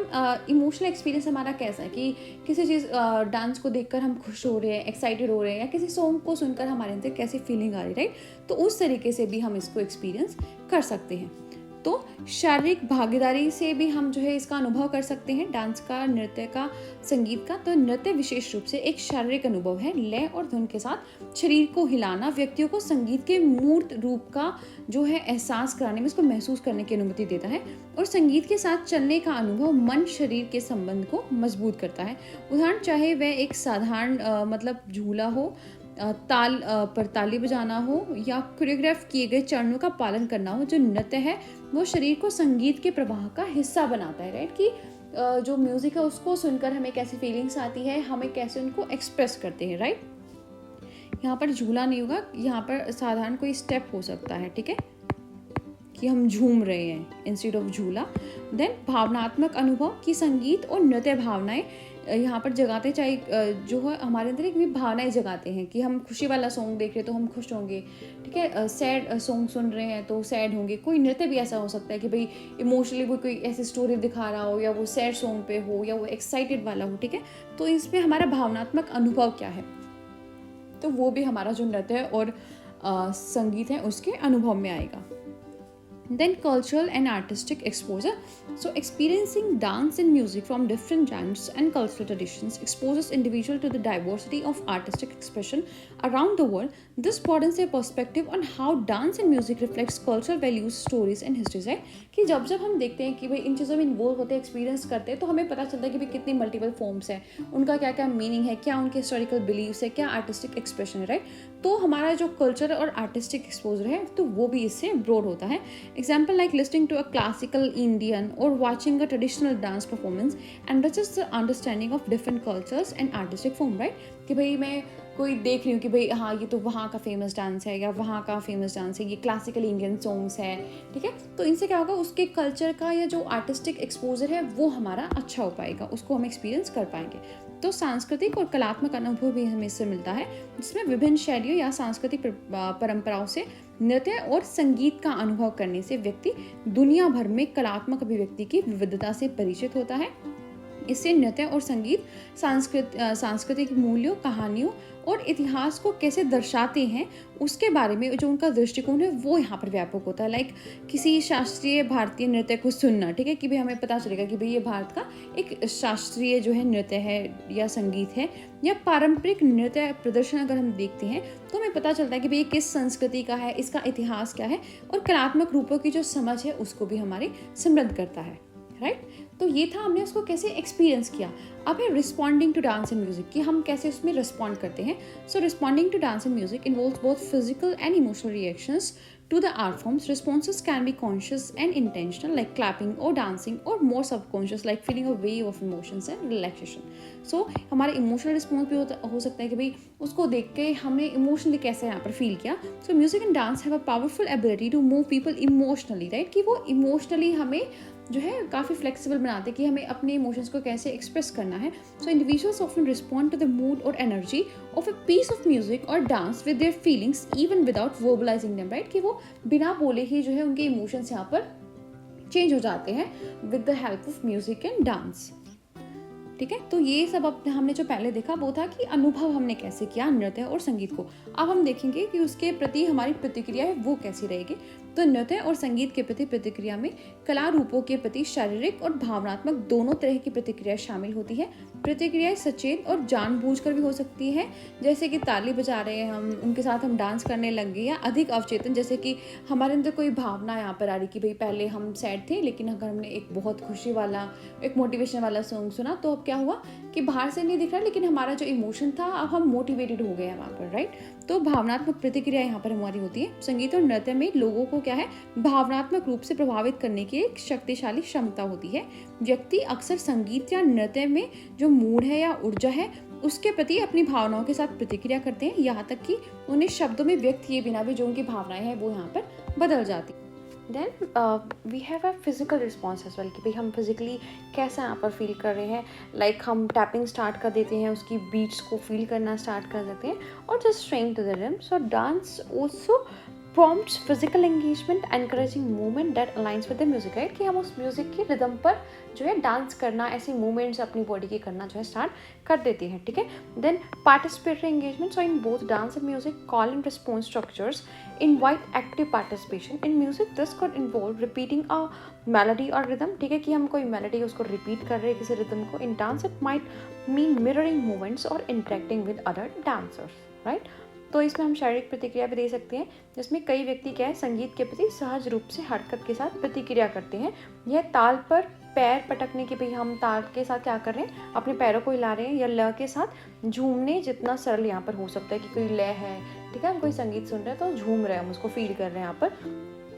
इमोशनल एक्सपीरियंस हमारा कैसा है कि किसी चीज़ डांस को देखकर हम खुश हो रहे हैं, एक्साइटेड हो रहे हैं, या किसी सॉन्ग को सुनकर हमारे अंदर कैसी फीलिंग आ रही है, राइट। तो उस तरीके से भी हम इसको एक्सपीरियंस कर सकते हैं। तो शारीरिक भागीदारी से भी हम जो है इसका अनुभव कर सकते हैं, डांस का, नृत्य का, संगीत का। तो नृत्य विशेष रूप से एक शारीरिक अनुभव है। लय और धुन के साथ शरीर को हिलाना व्यक्तियों को संगीत के मूर्त रूप का जो है एहसास कराने में, उसको महसूस करने की अनुमति देता है। और संगीत के साथ चलने का अनुभव मन शरीर के संबंध को मजबूत करता है। उदाहरण चाहे वह एक साधारण मतलब झूला हो, ताल पर ताली बजाना हो, या कोरियोग्राफ किए गए चरणों का पालन करना हो। जो नृत्य है वो शरीर को संगीत के प्रवाह का हिस्सा बनाता है, राइट। कि जो म्यूजिक है उसको सुनकर हमें कैसी फीलिंग्स आती है, हमें कैसे उनको एक्सप्रेस करते हैं, राइट। यहाँ पर झूला नहीं होगा, यहाँ पर साधारण कोई स्टेप हो सकता है, ठीक है, कि हम झूम रहे हैं इंस्टेड ऑफ झूला। देन भावनात्मक अनुभव की संगीत और नृत्य भावनाएं यहाँ पर जगाते, चाहे जो है हमारे अंदर एक भी भावनाएं जगाते हैं। कि हम खुशी वाला सॉन्ग देख रहे हैं तो हम खुश होंगे, ठीक है, सैड सॉन्ग सुन रहे हैं तो सैड होंगे। कोई नृत्य भी ऐसा हो सकता है कि भाई इमोशनली वो कोई ऐसी स्टोरी दिखा रहा हो, या वो सैड सॉन्ग पे हो, या वो एक्साइटेड वाला हो, ठीक है। तो इसमें हमारा भावनात्मक अनुभव क्या है, तो वो भी हमारा जो नृत्य है और संगीत है उसके अनुभव में आएगा। Then cultural and artistic exposure. So experiencing dance and music from different genres and cultural traditions exposes individual to the diversity of artistic expression around the world. This broadens their perspective on how dance and music reflects cultural values, stories and histories. है कि जब हम देखते हैं कि भाई इन चीज़ों में इन्वॉल्व होते हैं, एक्सपीरियंस करते हैं, तो हमें पता चलता है कि भाई कितनी मल्टीपल फॉर्म्स हैं, उनका क्या क्या मीनिंग है, क्या उनके हिस्टोरिकल बिलीव्स है, क्या आर्टिस्टिक एक्सप्रेशन है, राइट। तो हमारा जो कल्चर और आर्टिस्टिक एक्सपोजर है तो वो भी इससे ब्रॉड होता है। Example like listening to a classical Indian or watching a traditional dance performance enriches the understanding of different cultures and artistic form, right? कि भाई मैं कोई देख रही हूँ कि भाई हाँ ये तो वहाँ का फेमस डांस है, या वहाँ का फेमस डांस है, ये क्लासिकल इंडियन सॉन्ग्स है, ठीक है। तो इनसे क्या होगा, उसके कल्चर का या जो आर्टिस्टिक एक्सपोजर है वो हमारा अच्छा हो पाएगा, उसको हम एक्सपीरियंस कर पाएंगे। तो सांस्कृतिक और कलात्मक अनुभव भी हमें इससे मिलता है, जिसमें विभिन्न शैलियों या सांस्कृतिक परंपराओं से नृत्य और संगीत का अनुभव करने से व्यक्ति दुनिया भर में कलात्मक अभिव्यक्ति की विविधता से परिचित होता है। इससे नृत्य और संगीत सांस्कृतिक मूल्यों, कहानियों और इतिहास को कैसे दर्शाते हैं उसके बारे में जो उनका दृष्टिकोण है वो यहाँ पर व्यापक होता है। लाइक किसी शास्त्रीय भारतीय नृत्य को सुनना, ठीक है, कि भाई हमें पता चलेगा कि भाई ये भारत का एक शास्त्रीय जो है नृत्य है या संगीत है, या पारंपरिक नृत्य प्रदर्शन अगर हम देखते हैं तो हमें पता चलता है कि भाई ये किस संस्कृति का है, इसका इतिहास क्या है, और कलात्मक रूपों की जो समझ है उसको भी हमारी समृद्ध करता है, राइट। तो ये था, हमने उसको कैसे एक्सपीरियंस किया। अब है responding to dance and music, कि हम कैसे उसमें रिस्पॉन्ड करते हैं। So responding to dance and music involves both physical and emotional reactions to the art forms. Responses can be conscious and intentional, like clapping or dancing, or more subconscious, like feeling a wave of emotions and relaxation. So हमारे emotional response भी हो सकता है कि भाई उसको देख के हमने इमोशनली कैसे यहाँ पर फील किया। So music and dance have a powerful ability to move people emotionally, right, कि वो इमोशनली हमें जो है काफ़ी फ्लेक्सिबल बनाते हैं कि हमें अपने इमोशंस को कैसे एक्सप्रेस करना है। So individuals often respond to the mood और energy of a piece of music और dance with their feelings even without verbalizing them, right, कि वो बिना बोले ही जो है उनके इमोशंस यहाँ पर चेंज हो जाते हैं with the help of music and dance, ठीक है। तो ये सब अब हमने जो पहले देखा वो था कि अनुभव हमने कैसे किया नृत्य और संगीत को। अब हम देखेंगे कि उसके प्रति हमारी प्रतिक्रिया है वो कैसी रहेगी। तो नृत्य और संगीत के प्रति प्रतिक्रिया में कला रूपों के प्रति शारीरिक और भावनात्मक दोनों तरह की प्रतिक्रिया शामिल होती है। प्रतिक्रियाएं सचेत और जानबूझकर भी हो सकती है, जैसे कि ताली बजा रहे हैं हम, उनके साथ हम डांस करने लग गए, या अधिक अवचेतन, जैसे कि हमारे अंदर कोई भावना यहाँ पर आ रही कि भाई पहले हम सैड थे, लेकिन अगर हमने एक बहुत खुशी वाला, एक मोटिवेशन वाला सॉन्ग सुना तो अब क्या हुआ कि बाहर से नहीं दिख रहा, लेकिन हमारा जो इमोशन था अब हम मोटिवेटेड हो गए हैं वहाँ पर, राइट। तो भावनात्मक प्रतिक्रिया यहाँ पर हमारी होती है। संगीत और नृत्य में लोगों को क्या है, भावनात्मक रूप से प्रभावित करने की एक शक्तिशाली क्षमता होती है। व्यक्ति अक्सर संगीत या नृत्य में जो मूड है या ऊर्जा है उसके प्रति अपनी भावनाओं के साथ प्रतिक्रिया करते हैं, यहाँ तक कि उन्हें शब्दों में व्यक्त किए बिना भी जो उनकी भावनाएं हैं वो यहाँ पर बदल जाती। Then we have a physical response as well, कि भाई हम फिजिकली कैसा यहाँ पर फील कर रहे हैं। लाइक हम टैपिंग स्टार्ट कर देते हैं, उसकी बीट्स को फील करना स्टार्ट कर देते हैं, और just swaying to the rhythm. So dance also prompts physical engagement, encouraging movement that aligns with the music, right, कि हम उस म्यूजिक की रिदम पर जो है डांस करना, ऐसी मूवमेंट्स अपनी बॉडी की करना जो है स्टार्ट कर देती है, ठीक है। Then participatory engagement, so in both dance and music call and response structures invite active participation in music. This could involve repeating a melody or rhythm, ठीक है, कि हम कोई मेलोडी उसको रिपीट कर रहे हैं किसी रिदम को। In dance it might mean mirroring movements और interacting with other dancers, right. तो इसमें हम शारीरिक प्रतिक्रिया भी दे सकते हैं, जिसमें कई व्यक्ति क्या है संगीत के प्रति सहज रूप से हरकत के साथ प्रतिक्रिया करते हैं। यह ताल पर पैर पटकने के भी, हम ताल के साथ क्या कर रहे हैं, अपने पैरों को हिला रहे हैं, या लय के साथ झूमने जितना सरल यहाँ पर हो सकता है कि कोई लय है, ठीक है, हम कोई संगीत सुन रहे हैं तो झूम रहे हैं, हम उसको फील कर रहे हैं यहाँ पर,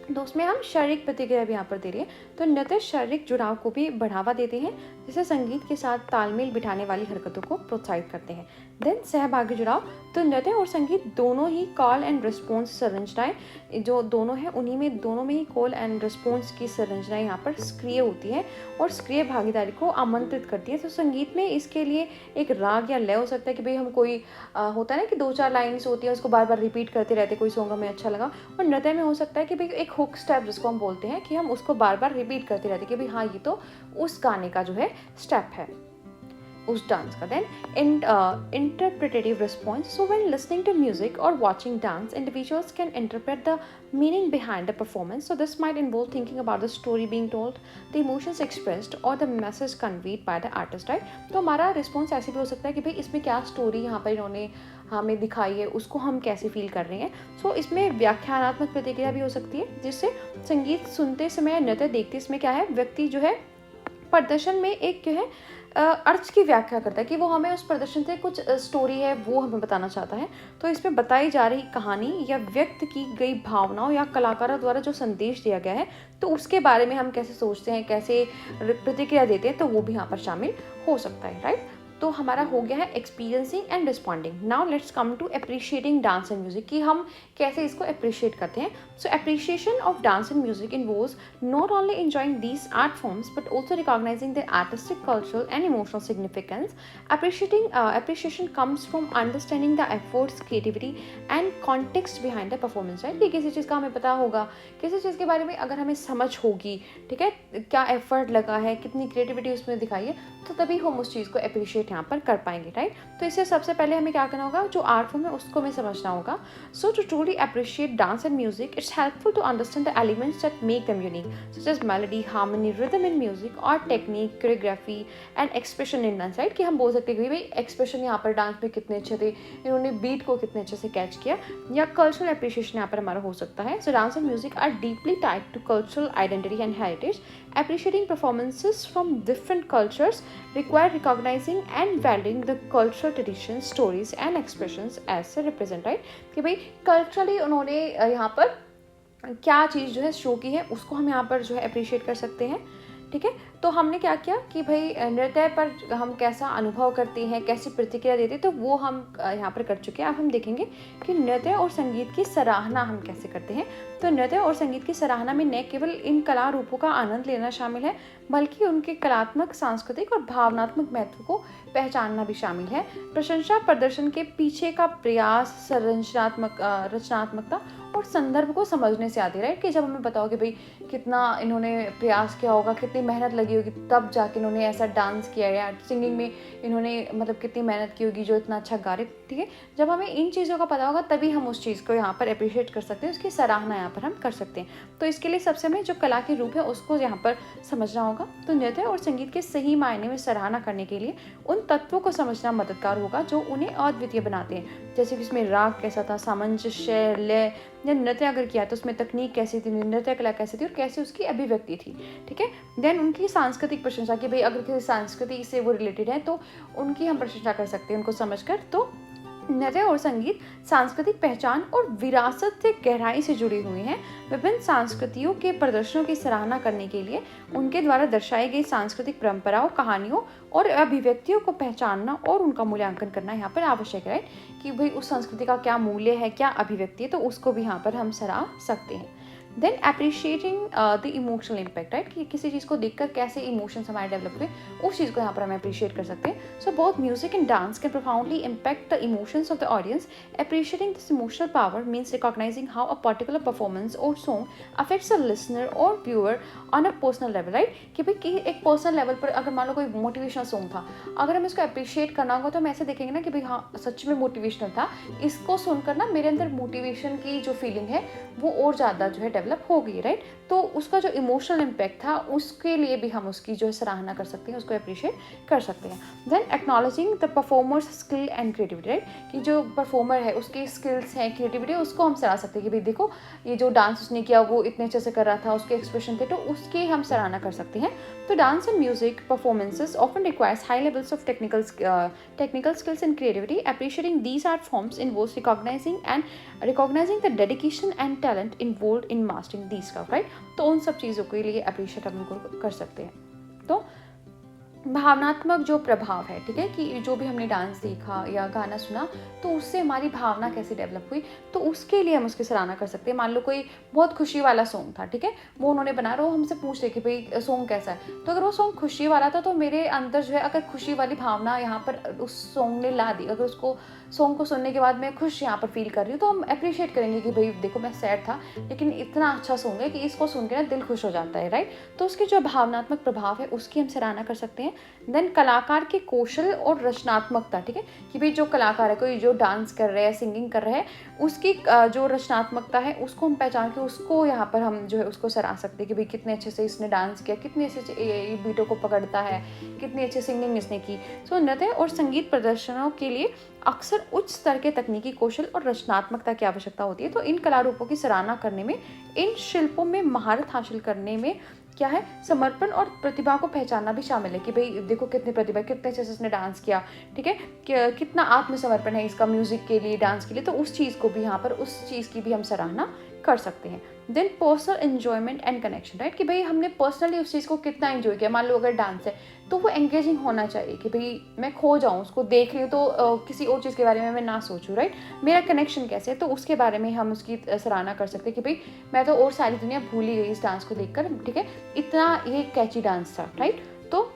तो उसमें हम शारीरिक प्रतिक्रिया भी यहाँ पर दे रही है। तो नृत्य शारीरिक जुड़ाव को भी बढ़ावा देते हैं, जिसे संगीत के साथ तालमेल बिठाने वाली हरकतों को प्रोत्साहित करते हैं। देन सहभागी जुड़ाव, तो नृत्य और संगीत दोनों ही कॉल एंड रिस्पॉन्स संरचनाएं जो दोनों हैं, उन्हीं में दोनों में ही कॉल एंड रिस्पॉन्स की संरचनाएं यहाँ पर सक्रिय होती है और सक्रिय भागीदारी को आमंत्रित करती है। तो संगीत में इसके लिए एक राग या लय हो सकता है कि भाई हम कोई होता है ना कि 2-4 लाइन्स होती है, उसको बार बार रिपीट करते रहते, कोई सॉन्ग हमें अच्छा लगा। और नृत्य में हो सकता है कि भाई एक हुक स्टेप जिसको हम बोलते हैं, कि हम उसको बार बार रिपीट करते रहते कि भाई हाँ ये तो उस गाने का जो है स्टेप है, उस डांस का। Then interpretative response, so when listening to music or watching dance, individuals can interpret the meaning behind the performance. So this might involve thinking about the story being told, the emotions expressed or the message conveyed by the artist, right? तो हमारा response ऐसे भी हो सकता है कि भाई इसमें क्या स्टोरी यहाँ पर इन्होंने हमें दिखाई है, उसको हम कैसे फील कर रहे हैं। सो इसमें व्याख्यानात्मक प्रतिक्रिया भी हो सकती है, जिससे संगीत सुनते समय, नृत्य देखते समय क्या है, व्यक्ति जो है प्रदर्शन में एक जो है अर्थ की व्याख्या करता है कि वो हमें उस प्रदर्शन से कुछ स्टोरी है वो हमें बताना चाहता है। तो इसमें बताई जा रही कहानी या व्यक्त की गई भावनाओं या कलाकारों द्वारा जो संदेश दिया गया है, तो उसके बारे में हम कैसे सोचते हैं, कैसे प्रतिक्रिया देते हैं, तो वो भी यहाँ पर शामिल हो सकता है, राइट। तो हमारा हो गया है experiencing and responding. Now let's come to appreciating dance and music, कि हम कैसे इसको अप्रिशिएट करते हैं। So appreciation of dance and music involves not only enjoying these art forms but also recognizing the artistic, cultural and emotional significance. Appreciation comes from understanding the efforts, creativity and context behind the performance, right. कि किसी चीज़ का हमें पता होगा, किसी चीज़ के बारे में अगर हमें समझ होगी, ठीक है, क्या एफर्ट लगा है, कितनी क्रिएटिविटी उसमें दिखाई है, तो तभी हम उस चीज़ को अप्रिशिएट यहाँ पर कर पाएंगे, राइट। तो इससे सबसे पहले हमें क्या करना होगा, जो आर्ट फॉर्म है उसको हमें समझना होगा। So to truly appreciate dance and music, it's helpful to understand the elements that make them unique, such as melody, harmony, rhythm in music और technique, choreography and expression in dance, right. कि हम बोल सकते हैं कि भाई expression यहाँ पर डांस में कितने अच्छे थे, इन्होंने बीट को कितने अच्छे से कैच किया, या कल्चरल अप्रिशिएशन यहाँ पर हमारा हो सकता है। So dance and music are deeply tied to cultural identity and heritage. Appreciating performances from different cultures require recognizing and valuing the cultural traditions, stories and expressions as they represent, right? कि भाई culturally उन्होंने यहाँ पर क्या चीज़ जो है show की है, उसको हम यहाँ पर जो है अप्रिशिएट कर सकते हैं, ठीक है। तो हमने क्या किया कि भाई नृत्य पर हम कैसा अनुभव करते हैं, कैसी प्रतिक्रिया देते हैं, तो वो हम यहाँ पर कर चुके हैं। अब हम देखेंगे कि नृत्य और संगीत की सराहना हम कैसे करते हैं। तो नृत्य और संगीत की सराहना में न केवल इन कला रूपों का आनंद लेना शामिल है, बल्कि उनके कलात्मक, सांस्कृतिक और भावनात्मक महत्व को पहचानना भी शामिल है। प्रशंसा प्रदर्शन के पीछे का प्रयास, रचनात्मकता और संदर्भ को समझने से आती है, राइट। कि जब हमें पता हो कि भाई कितना इन्होंने प्रयास किया होगा, कितनी मेहनत लगी होगी, तब जाके इन्होंने ऐसा डांस किया, या सिंगिंग में इन्होंने मतलब कितनी मेहनत की होगी जो इतना अच्छा गा रहे, ठीक है। जब हमें इन चीज़ों का पता होगा तभी हम उस चीज़ को यहाँ पर अप्रिशिएट कर सकते हैं, उसकी सराहना यहाँ पर हम कर सकते हैं। तो इसके लिए सबसे हमें जो कला के रूप है उसको यहाँ पर समझना होगा। तो नृत्य और संगीत के सही मायने में सराहना करने के लिए उन तत्वों को समझना मददगार होगा जो उन्हें अद्वितीय बनाते हैं, जैसे कि इसमें राग कैसा था, सामंजस्य, लय, या नृत्य अगर किया तो उसमें तकनीक कैसी थी, नृत्य कला कैसी थी और कैसे उसकी अभिव्यक्ति थी, ठीक है। देन उनकी सांस्कृतिक प्रशंसा, कि भाई अगर किसी संस्कृति से वो रिलेटेड है तो उनकी हम प्रशंसा कर सकते हैं उनको समझकर। तो नृत्य और संगीत सांस्कृतिक पहचान और विरासत से गहराई से जुड़े हुए हैं। विभिन्न संस्कृतियों के प्रदर्शनों की सराहना करने के लिए उनके द्वारा दर्शाई गई सांस्कृतिक परंपराओं, कहानियों और अभिव्यक्तियों को पहचानना और उनका मूल्यांकन करना यहाँ पर आवश्यक है, कि भाई उस संस्कृति का क्या मूल्य है, क्या अभिव्यक्ति है, तो उसको भी यहाँ पर हम सराह सकते हैं। Then appreciating the emotional impact, right, कि किसी चीज़ को देखकर कैसे इमोशंस हमारे डेवलप हुए, उस चीज़ को यहाँ पर हम अप्रिशिएट कर सकते हैं. So both music and dance can profoundly impact the emotions of the audience. Appreciating this emotional power means recognizing how a particular performance or song affects a listener or viewer on a personal level, right? कि भाई कि एक personal level पर अगर मान लो कोई motivational song था, अगर हम इसको अप्रिशिएट करना होगा तो हम ऐसे देखेंगे ना कि भाई हाँ सच में मोटिवेशनल था, इसको सुनकर ना मेरे अंदर मोटिवेशन की जो फीलिंग है वो और ज़्यादा जो है डेवलप हो गई, राइट. तो उसका जो इमोशनल इम्पैक्ट था उसके लिए भी हम उसकी जो है सराहना कर सकते हैं, उसको अप्रिशिएट कर सकते हैं. Then acknowledging the performers skill and creativity, right, कि जो परफॉर्मर है उसकी स्किल्स हैं, क्रिएटिविटी, उसको हम सराह सकते हैं कि भाई देखो ये जो डांस उसने किया वो इतने अच्छे से कर रहा था, उसके एक्सप्रेशन थे, तो उसकी हम सराहना कर सकते हैं. तो dance and music performances often requires high levels of technical skills and creativity. Appreciating these art forms involves recognising the dedication and talent involved in mastering these craft, right. तो उन सब चीज़ों के लिए अप्रिशिएट हम उनको कर सकते हैं. तो भावनात्मक जो प्रभाव है, ठीक है, कि जो भी हमने डांस देखा या गाना सुना तो उससे हमारी भावना कैसे डेवलप हुई, तो उसके लिए हम उसकी सराहना कर सकते हैं. मान लो कोई बहुत खुशी वाला सॉन्ग था, ठीक है, वो उन्होंने बनाया, वो हमसे पूछ रहे कि भाई सॉन्ग कैसा है, तो अगर वो सॉन्ग खुशी वाला था तो मेरे अंदर जो है अगर खुशी वाली भावना यहाँ पर उस सॉन्ग ने ला दी, अगर उसको सॉन्ग को सुनने के बाद मैं खुश यहाँ पर फील कर रही हूँ, तो हम अप्रिशिएट करेंगे कि भाई देखो मैं सैड था लेकिन इतना अच्छा सॉन्ग है कि इसको सुन के ना दिल खुश हो जाता है, राइट. तो उसके जो भावनात्मक प्रभाव है उसकी हम सराहना कर सकते हैं. देन कलाकार के कौशल और रचनात्मकता, ठीक है, कि भाई जो कलाकार है, कोई जो डांस कर रहा है, सिंगिंग कर रहा है, उसकी जो रचनात्मकता है उसको हम पहचान के उसको यहाँ पर हम जो है उसको सराह सकते हैं कि भाई कितने अच्छे से इसने डांस किया, कितने अच्छे से ये बीटों को पकड़ता है, कितनी अच्छी सिंगिंग इसने की. सो नृत्य और संगीत प्रदर्शनों के लिए अक्सर उच्च स्तर के तकनीकी कौशल और रचनात्मकता की आवश्यकता होती है. तो इन कलारूपों की सराहना करने में, इन शिल्पों में महारत हासिल करने में क्या है, समर्पण और प्रतिभा को पहचानना भी शामिल है कि भाई देखो कितनी प्रतिभा, कितने अच्छे से इसने डांस किया, ठीक है, कितना आत्मसमर्पण है इसका म्यूजिक के लिए, डांस के लिए. तो उस चीज़ को भी यहाँ पर उस चीज़ की भी हम सराहना कर सकते हैं. Then personal enjoyment and connection, right, कि भाई हमने पर्सनली उस चीज़ को कितना एंजॉय किया. मान लो अगर डांस है तो वो एंगेजिंग होना चाहिए कि भाई मैं खो जाऊँ, उसको देख रही हूँ तो किसी और चीज़ के बारे में मैं ना सोचूं, राइट. मेरा कनेक्शन कैसे है, तो उसके बारे में हम उसकी सराहना कर सकते हैं कि भाई मैं तो और सारी दुनिया भूल ही गई इस डांस को देखकर, ठीक है, इतना ये कैची डांस था, राइट. तो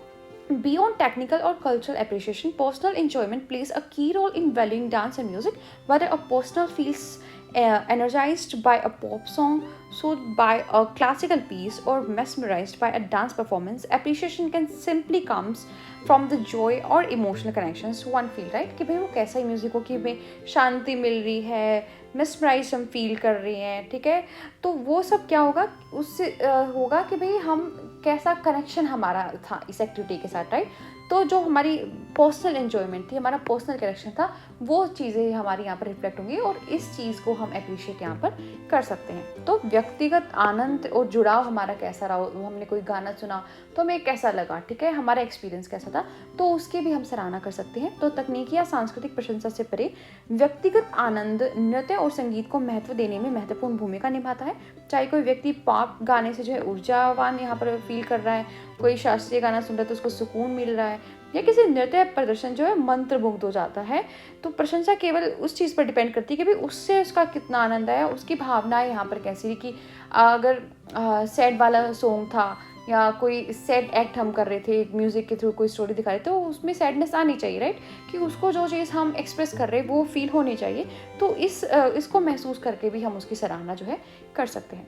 beyond technical or cultural appreciation, personal enjoyment plays a key role in valuing dance and music. Whether a person feels energized by a pop song, soothed by a classical piece, or mesmerized by a dance performance, appreciation can simply comes from the joy or emotional connections one feel, right. कि भाई वो कैसा ही music हो, कि हमें शांति मिल रही है, mispriced हम फील कर रहे हैं, ठीक है, तो वो सब क्या होगा, उससे होगा कि भाई हम कैसा कनेक्शन हमारा था इस एक्टिविटी के साथ, राइट. तो जो हमारी पर्सनल एन्जॉयमेंट थी, हमारा पर्सनल कनेक्शन था, वो चीज़ें हमारी यहाँ पर रिफ्लेक्ट होंगी और इस चीज़ को हम अप्रिशिएट यहाँ पर कर सकते हैं. तो व्यक्तिगत आनंद और जुड़ाव हमारा कैसा रहा, हमने कोई गाना सुना तो हमें कैसा लगा, ठीक है, हमारा एक्सपीरियंस कैसा था, तो उसकी भी हम सराहना कर सकते हैं. तो तकनीकी या सांस्कृतिक प्रशंसा से परे व्यक्तिगत आनंद नृत्य और संगीत को महत्व देने में महत्वपूर्ण भूमिका निभाता है. चाहे कोई व्यक्ति पॉप गाने से जो है ऊर्जावान यहाँ पर फील कर रहा है, कोई शास्त्रीय गाना सुन रहा है तो उसको सुकून मिल रहा है, या किसी नृत्य प्रदर्शन जो है मंत्रमुग्ध हो जाता है, तो प्रशंसा केवल उस चीज़ पर डिपेंड करती है कि भाई उससे उसका कितना आनंद आया, उसकी भावनाएं यहाँ पर कैसी रही. कि अगर सैड वाला सॉन्ग था या कोई सैड एक्ट हम कर रहे थे, म्यूज़िक के थ्रू कोई स्टोरी दिखा रहे थे, तो उसमें सैडनेस आनी चाहिए, राइट, कि उसको जो चीज़ हम एक्सप्रेस कर रहे हैं वो फील होनी चाहिए. तो इसको महसूस करके भी हम उसकी सराहना जो है कर सकते हैं.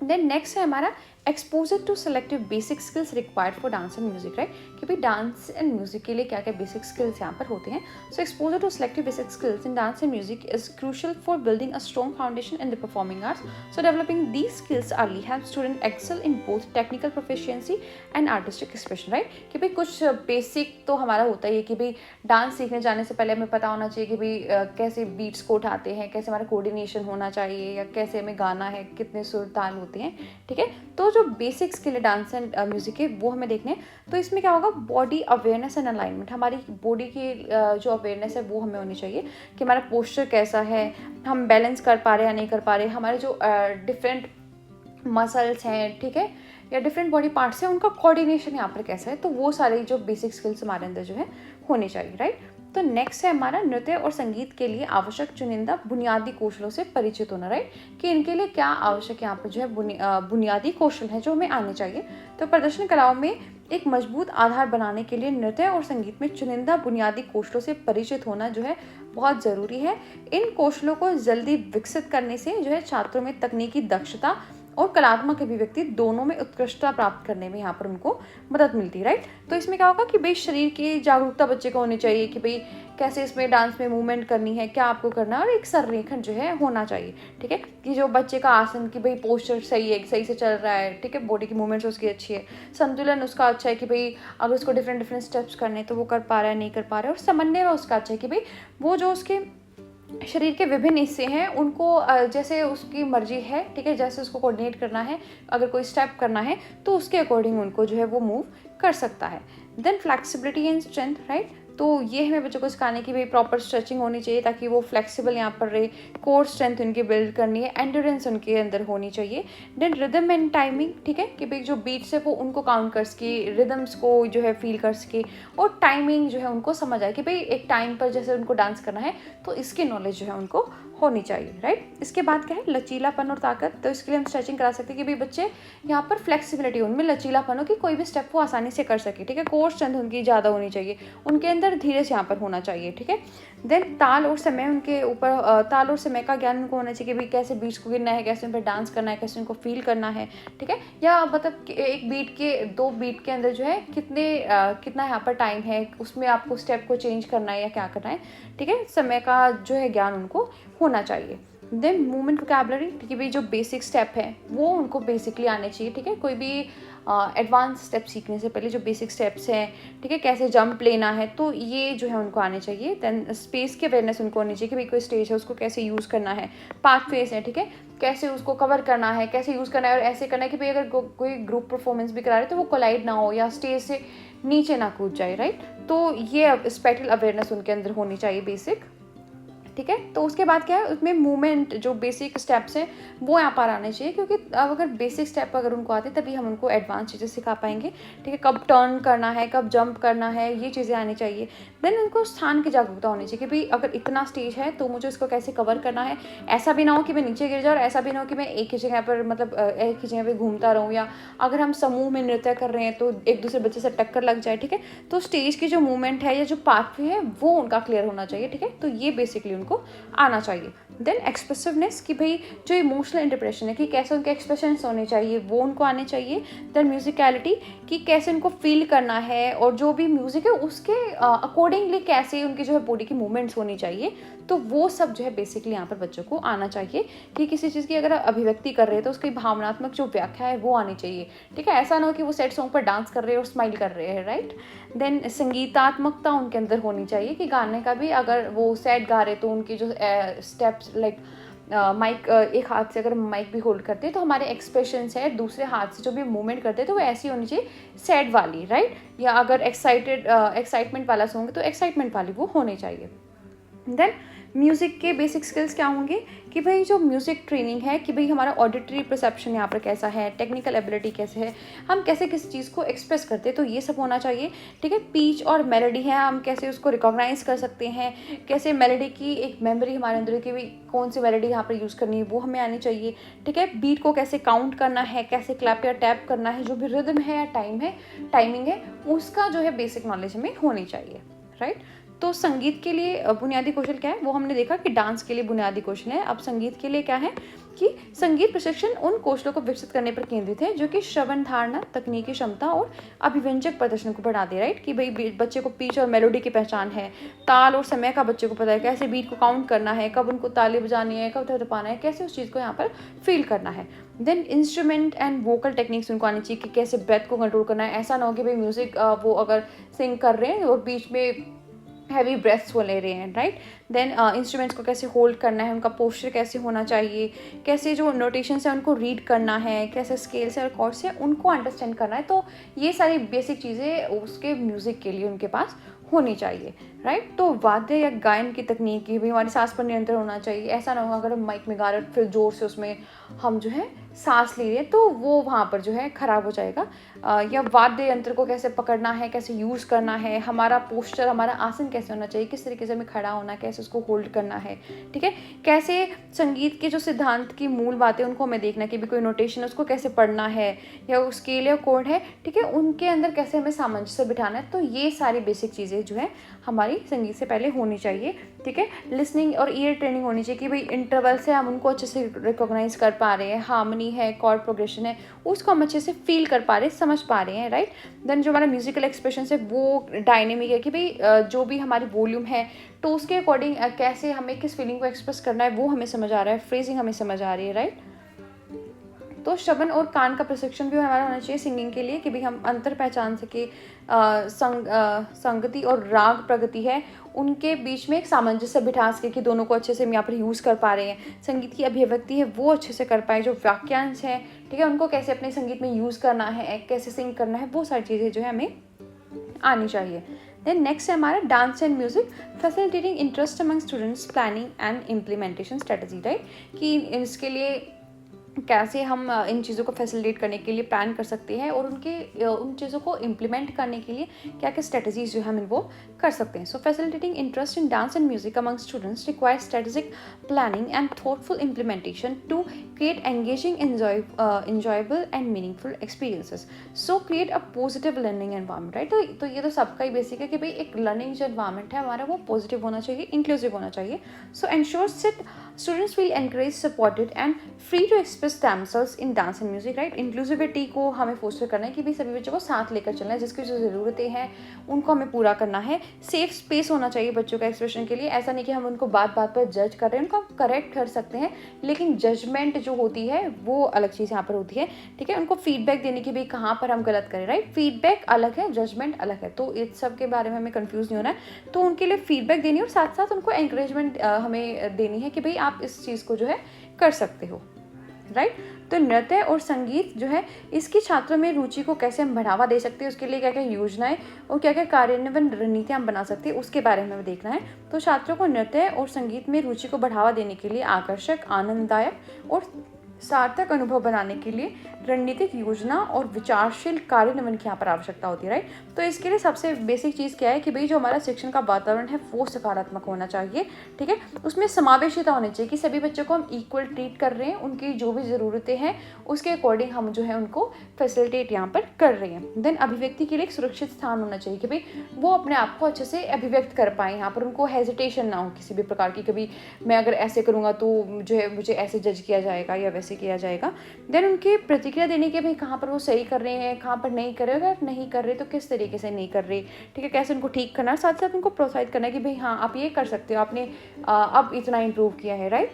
देन नेक्स्ट है हमारा exposure to selective basic skills required for dance and music, right, कि भाई डांस एंड म्यूजिक के लिए क्या क्या बेसिक स्किल्स यहाँ पर होते हैं. So exposure to selective basic skills in dance and music is crucial for building a strong foundation in the performing arts. So developing these skills early help student excel in both technical proficiency and artistic expression, right, कि भाई कुछ basic तो हमारा होता ही है कि भाई dance सीखने जाने से पहले हमें पता होना चाहिए कि भाई कैसे बीट्स को उठाते हैं, कैसे हमारा कोऑर्डिनेशन होना चाहिए, या कैसे हमें गाना है, कितने सुर ताल होते हैं, ठीक है. तो जो बेसिक स्किल है डांस एंड म्यूजिक के वो हमें देखने हैं. तो इसमें क्या होगा, बॉडी अवेयरनेस एंड अलाइनमेंट, हमारी बॉडी की जो अवेयरनेस है वो हमें होनी चाहिए कि हमारा पोस्चर कैसा है, हम बैलेंस कर पा रहे हैं या नहीं कर पा रहे, हमारे जो डिफरेंट मसल्स हैं, ठीक है, या डिफरेंट बॉडी पार्ट्स हैं, उनका कोऑर्डिनेशन यहाँ पर कैसा है. तो वो सारे जो बेसिक स्किल्स हमारे अंदर जो है होनी चाहिए, राइट. तो नेक्स्ट है हमारा नृत्य और संगीत के लिए आवश्यक चुनिंदा बुनियादी कौशलों से परिचित होना, राइट, कि इनके लिए क्या आवश्यक यहाँ पर जो है बुनियादी कौशल है जो हमें आने चाहिए। तो प्रदर्शन कलाओं में एक मजबूत आधार बनाने के लिए नृत्य और संगीत में चुनिंदा बुनियादी कौशलों से परिचित होना जो है बहुत ज़रूरी है। इन कौशलों को जल्दी विकसित करने से जो है छात्रों में तकनीकी दक्षता और कलात्मक अभिव्यक्ति दोनों में उत्कृष्टता प्राप्त करने में यहाँ पर उनको मदद मिलती है, राइट। तो इसमें क्या होगा कि भाई शरीर की जागरूकता बच्चे को होनी चाहिए कि भाई कैसे इसमें डांस में मूवमेंट करनी है, क्या आपको करना है, और एक संरेखन जो है होना चाहिए, ठीक है, कि जो बच्चे का आसन की भाई पोस्चर सही है, सही से चल रहा है, ठीक है, बॉडी की मूवमेंट्स उसकी अच्छी है, संतुलन उसका अच्छा है कि भाई अगर उसको डिफरेंट डिफरेंट स्टेप्स करने तो वो कर पा रहा है नहीं कर पा रहा है, और समन्वय उसका अच्छा है कि भाई वो जो उसके शरीर के विभिन्न हिस्से हैं उनको जैसे उसकी मर्जी है, ठीक है, जैसे उसको कोऑर्डिनेट करना है, अगर कोई स्टेप करना है तो उसके अकॉर्डिंग उनको जो है वो मूव कर सकता है। Then flexibility and strength, right, तो ये हमें बच्चों को सिखाने की भी प्रॉपर स्ट्रेचिंग होनी चाहिए ताकि वो फ्लेक्सिबल यहाँ पर रहे, कोर स्ट्रेंथ उनकी बिल्ड करनी है, एंड्योरेंस उनके अंदर होनी चाहिए। देन रिदम एंड टाइमिंग, ठीक है, कि भाई जो बीट्स है वो उनको काउंट कर सके, रिदम्स को जो है फील कर सके, और टाइमिंग जो है उनको समझ आए कि भाई एक टाइम पर जैसे उनको डांस करना है तो इसकी नॉलेज जो है उनको होनी चाहिए, राइट। इसके बाद क्या है, लचीलापन और ताकत। तो इसके लिए हम स्ट्रेचिंग करा सकते हैं कि भाई बच्चे यहाँ पर फ्लेक्सिबिलिटी, उनमें लचीलापन हो कि कोई भी स्टेप वो आसानी से कर सके, ठीक है, कोर स्ट्रेंथ उनकी ज़्यादा होनी चाहिए, उनके अंदर धीरे से यहाँ पर होना चाहिए, ठीक है। देन ताल और समय, उनके ऊपर ताल और समय का ज्ञान उनको होना चाहिए कि भाई कैसे बीट्स को गिनना है, कैसे उन पर डांस करना है, कैसे उनको फील करना है, ठीक है, या मतलब एक बीट के 2 बीट के अंदर जो है कितना यहाँ पर टाइम है, उसमें आपको स्टेप को चेंज करना है या क्या करना है, ठीक है, समय का जो है ज्ञान उनको होना चाहिए। देन मूवमेंट वोकैबुलरी, ठीक है, भाई जो बेसिक स्टेप है वो उनको बेसिकली आने चाहिए, ठीक है, कोई भी एडवांस स्टेप सीखने से पहले जो बेसिक स्टेप्स हैं, ठीक है, कैसे जंप लेना है, तो ये जो है उनको आने चाहिए। देन स्पेस की अवेयरनेस उनको होनी चाहिए कि भाई कोई स्टेज है उसको कैसे यूज़ करना है, पाथवेज है, ठीक है, कैसे उसको कवर करना है, कैसे यूज़ करना है, और ऐसे करना है कि भाई अगर कोई ग्रुप परफॉर्मेंस भी करा रहे तो वो कोलाइड ना हो या स्टेज से नीचे ना कूद जाए, राइट। तो ये स्पेशल अवेयरनेस उनके अंदर होनी चाहिए बेसिक, ठीक है। तो उसके बाद क्या है, उसमें मूवमेंट जो बेसिक स्टेप्स हैं वो यहाँ पर आने चाहिए, क्योंकि अब अगर बेसिक स्टेप अगर उनको आते तभी हम उनको एडवांस चीज़ें सिखा पाएंगे, ठीक है, कब टर्न करना है, कब जंप करना है, ये चीज़ें आनी चाहिए। देन उनको स्थान की जागरूकता होनी चाहिए कि भाई अगर इतना स्टेज है तो मुझे इसको कैसे कवर करना है, ऐसा भी ना हो कि मैं नीचे गिर जाऊँ, और ऐसा भी ना हो कि मैं एक ही जगह पर मतलब एक ही जगह पर घूमता रहूँ, या अगर हम समूह में नृत्य कर रहे हैं तो एक दूसरे बच्चे से टक्कर लग जाए, ठीक है। तो स्टेज की जो मूवमेंट है या जो पाथवे है वो उनका क्लियर होना चाहिए, ठीक है, तो ये बेसिकली उनको आना चाहिए। देन एक्सप्रेसिवनेस, कि भाई जो इमोशनल इंटरप्रेशन है कि कैसे उनके एक्सप्रेशंस होने चाहिए वो उनको आने चाहिए। देन म्यूजिकलिटी, कि कैसे उनको फील करना है, और जो भी म्यूजिक है उसके अकॉर्डिंगली कैसे उनकी जो है बॉडी की मूवमेंट्स होनी चाहिए, तो वो सब जो है बेसिकली यहाँ पर बच्चों को आना चाहिए। कि किसी चीज़ की अगर अभिव्यक्ति कर रहे हैं तो उसकी भावनात्मक जो व्याख्या है वो आनी चाहिए, ठीक है, ऐसा ना हो कि वो सैड सॉन्ग पर डांस कर रहे हैं और स्माइल कर रहे हैं, राइट। देन संगीतात्मकता उनके अंदर होनी चाहिए कि गाने का भी अगर वो सैड गा रहे तो उनकी जो स्टेप्स लाइक माइक एक हाथ से अगर माइक भी होल्ड करते हैं तो हमारे एक्सप्रेशंस है दूसरे हाथ से जो भी मूवमेंट करते हैं तो वो ऐसी होनी चाहिए सैड वाली, राइट, या अगर एक्साइटमेंट वाला सॉन्ग है तो एक्साइटमेंट वाली वो होनी चाहिए। देन म्यूज़िक के बेसिक स्किल्स क्या होंगे कि भाई जो म्यूज़िक ट्रेनिंग है कि भाई हमारा ऑडिटरी परसेप्शन यहाँ पर कैसा है, टेक्निकल एबिलिटी कैसे है, हम कैसे किस चीज़ को एक्सप्रेस करते हैं, तो ये सब होना चाहिए, ठीक है। पिच और मेलोडी है, हम कैसे उसको रिकॉग्नाइज कर सकते हैं, कैसे मेलोडी की एक मेमोरी हमारे अंदर की भी कौन सी मेलोडी यहाँ पर यूज़ करनी है वो हमें आनी चाहिए, ठीक है। बीट को कैसे काउंट करना है, कैसे क्लैप या टैप करना है, जो भी रिदम है या टाइमिंग है उसका जो है बेसिक नॉलेज हमें होनी चाहिए, राइट। तो संगीत के लिए बुनियादी कौशल क्या है वो हमने देखा कि डांस के लिए बुनियादी कौशल है। अब संगीत के लिए क्या है कि संगीत प्रशिक्षण उन कौशलों को विकसित करने पर केंद्रित है जो कि श्रवण धारणा, तकनीकी क्षमता और अभिव्यंजक प्रदर्शन को बढ़ा दे, राइट। कि भाई बच्चे को पिच और मेलोडी की पहचान है, ताल और समय का बच्चे को पता है, कैसे बीट को काउंट करना है, कब उनको ताली बजानी है, कब थपथपाना है, कैसे उस चीज़ को यहाँ पर फील करना है। Then instrument and vocal techniques उनको आनी चाहिए कि कैसे ब्रेथ को कंट्रोल करना है। ऐसा ना हो कि भाई म्यूजिक वो अगर सिंग कर रहे हैं और बीच में हैवी ब्रेथ्स वो ले रहे हैं, राइट। देन इंस्ट्रूमेंट्स को कैसे होल्ड करना है, उनका पोस्चर कैसे होना चाहिए, कैसे जो नोटेशंस है उनको रीड करना है, कैसे स्केल्स है और कॉर्ड्स है उनको अंडरस्टैंड करना है। तो ये सारी बेसिक चीज़ें उसके म्यूज़िक के लिए उनके पास होनी चाहिए, राइट। तो वाद्य या गायन की तकनीक की भी हमारी सांस पर नियंत्रण होना चाहिए। ऐसा ना हो अगर हम माइक में गा रहे हैं फिर जोर से उसमें हम जो है सांस ले रहे हैं तो वो वहाँ पर जो है ख़राब हो जाएगा। या वाद्य यंत्र को कैसे पकड़ना है, कैसे यूज़ करना है, हमारा पोस्चर, हमारा आसन कैसे होना चाहिए, किस तरीके से हमें खड़ा होना है, कैसे उसको होल्ड करना है, ठीक है। कैसे संगीत के जो सिद्धांत की मूल बातें उनको हमें देखना है कि भी कोई नोटेशन है उसको कैसे पढ़ना है, या स्केल या कोड है, ठीक है, उनके अंदर कैसे हमें सामंजस्य बिठाना है। तो ये सारी बेसिक चीज़ें जो है हमारी संगीत से पहले होनी चाहिए, ठीक है। लिसनिंग और ईयर ट्रेनिंग होनी चाहिए कि भाई इंटरवल से हम उनको अच्छे से रिकॉग्नाइज कर पा रहे हैं, हार्मनी है, कॉर्ड प्रोग्रेशन है, उसको हम अच्छे से फील कर पा रहे हैं, समझ पा रहे हैं, राइट। देन जो हमारा म्यूजिकल एक्सप्रेशन है वो डायनेमिक है कि भाई जो भी हमारी वॉल्यूम है तो उसके अकॉर्डिंग कैसे हमें किस फीलिंग को एक्सप्रेस करना है वो हमें समझ आ रहा है, फ्रेजिंग हमें समझ आ रही है, राइट। तो श्रवण और कान का प्रशिक्षण भी हमारा होना चाहिए सिंगिंग के लिए कि भाई हम अंतर पहचान सके, संगति और राग प्रगति है उनके बीच में एक सामंजस्य बिठा सके कि दोनों को अच्छे से हम यहाँ पर यूज़ कर पा रहे हैं, संगीत की अभिव्यक्ति है वो अच्छे से कर पाए, जो वाक्यांश है, ठीक है, उनको कैसे अपने संगीत में यूज़ करना है, कैसे सिंग करना है, वो सारी चीज़ें जो है हमें आनी चाहिए। देन नेक्स्ट है हमारा dance and music facilitating interest among students, planning and implementation strategy, right, कि इसके लिए कैसे हम इन चीज़ों को फैसिलिटेट करने के लिए प्लान कर सकते हैं और उन चीज़ों को इम्प्लीमेंट करने के लिए क्या क्या स्ट्रेटजीज जो हम वो कर सकते हैं। So facilitating interest in dance and music among students require strategic planning and thoughtful implementation to create engaging, enjoyable and meaningful experiences. So create a positive learning environment, right. तो ये तो सबका ही बेसिक है कि भाई एक लर्निंग जो environment है हमारा वो पॉजिटिव होना चाहिए, इंक्लूसिव होना चाहिए। So ensure students feel encourage, supported and free to express themselves in dance and music, right। Inclusivity को हमें फोस्टर करना है कि भाई सभी बच्चों को साथ लेकर चलना है, जिसकी जो ज़रूरतें हैं उनको हमें पूरा करना है। सेफ स्पेस होना चाहिए बच्चों का एक्सप्रेशन के लिए, ऐसा नहीं कि हम उनको बात बात पर जज कर रहे हैं, उनको हम करेक्ट कर सकते हैं लेकिन जजमेंट जो होती है वो अलग चीज़ यहाँ पर होती है, ठीक है। उनको फीडबैक देने की भी कहाँ पर हम गलत करें, राइट। फीडबैक अलग है, जजमेंट अलग है, तो इस सब के बारे में हमें कंफ्यूज नहीं होना है। तो उनके लिए फीडबैक देनी है और साथ साथ उनको एंकरेजमेंट हमें देनी है कि भाई आप इस चीज़ को जो है कर सकते हो, राइट। तो नृत्य और संगीत जो है इसकी छात्रों में रुचि को कैसे हम बढ़ावा दे सकते हैं, उसके लिए क्या क्या योजनाएं और क्या क्या कार्यान्वयन रणनीतियां हम बना सकते हैं उसके बारे में देखना है। तो छात्रों को नृत्य और संगीत में रुचि को बढ़ावा देने के लिए आकर्षक, आनंददायक और सार्थक अनुभव बनाने के लिए रणनीतिक योजना और विचारशील कार्यान्वयन की यहाँ पर आवश्यकता होती है, राइट। तो इसके लिए सबसे बेसिक चीज़ क्या है कि भाई जो हमारा शिक्षण का वातावरण है वो सकारात्मक होना चाहिए, ठीक है। उसमें समावेशिता होनी चाहिए कि सभी बच्चों को हम इक्वल ट्रीट कर रहे हैं, उनकी जो भी ज़रूरतें हैं उसके अकॉर्डिंग हम जो है उनको फैसिलिटेट यहाँ पर कर रहे हैं। देन अभिव्यक्ति के लिए एक सुरक्षित स्थान होना चाहिए कि भाई वो अपने आप को अच्छे से अभिव्यक्त कर पाएँ, यहाँ पर उनको हेजिटेशन ना हो किसी भी प्रकार की, कभी मैं अगर ऐसे करूँगा तो जो है मुझे ऐसे जज किया जाएगा या वैसे किया जाएगा। देन उनकी प्रतिक्रिया देने के भाई कहाँ पर वो सही कर रहे हैं, कहाँ पर नहीं कर रहे, अगर नहीं कर रहे तो किस तरीके से नहीं कर रहे, ठीक है, कैसे उनको ठीक करना है, साथ साथ उनको प्रोत्साहित करना है कि भाई हाँ आप ये कर सकते हो, आपने अब इतना इम्प्रूव किया है, right.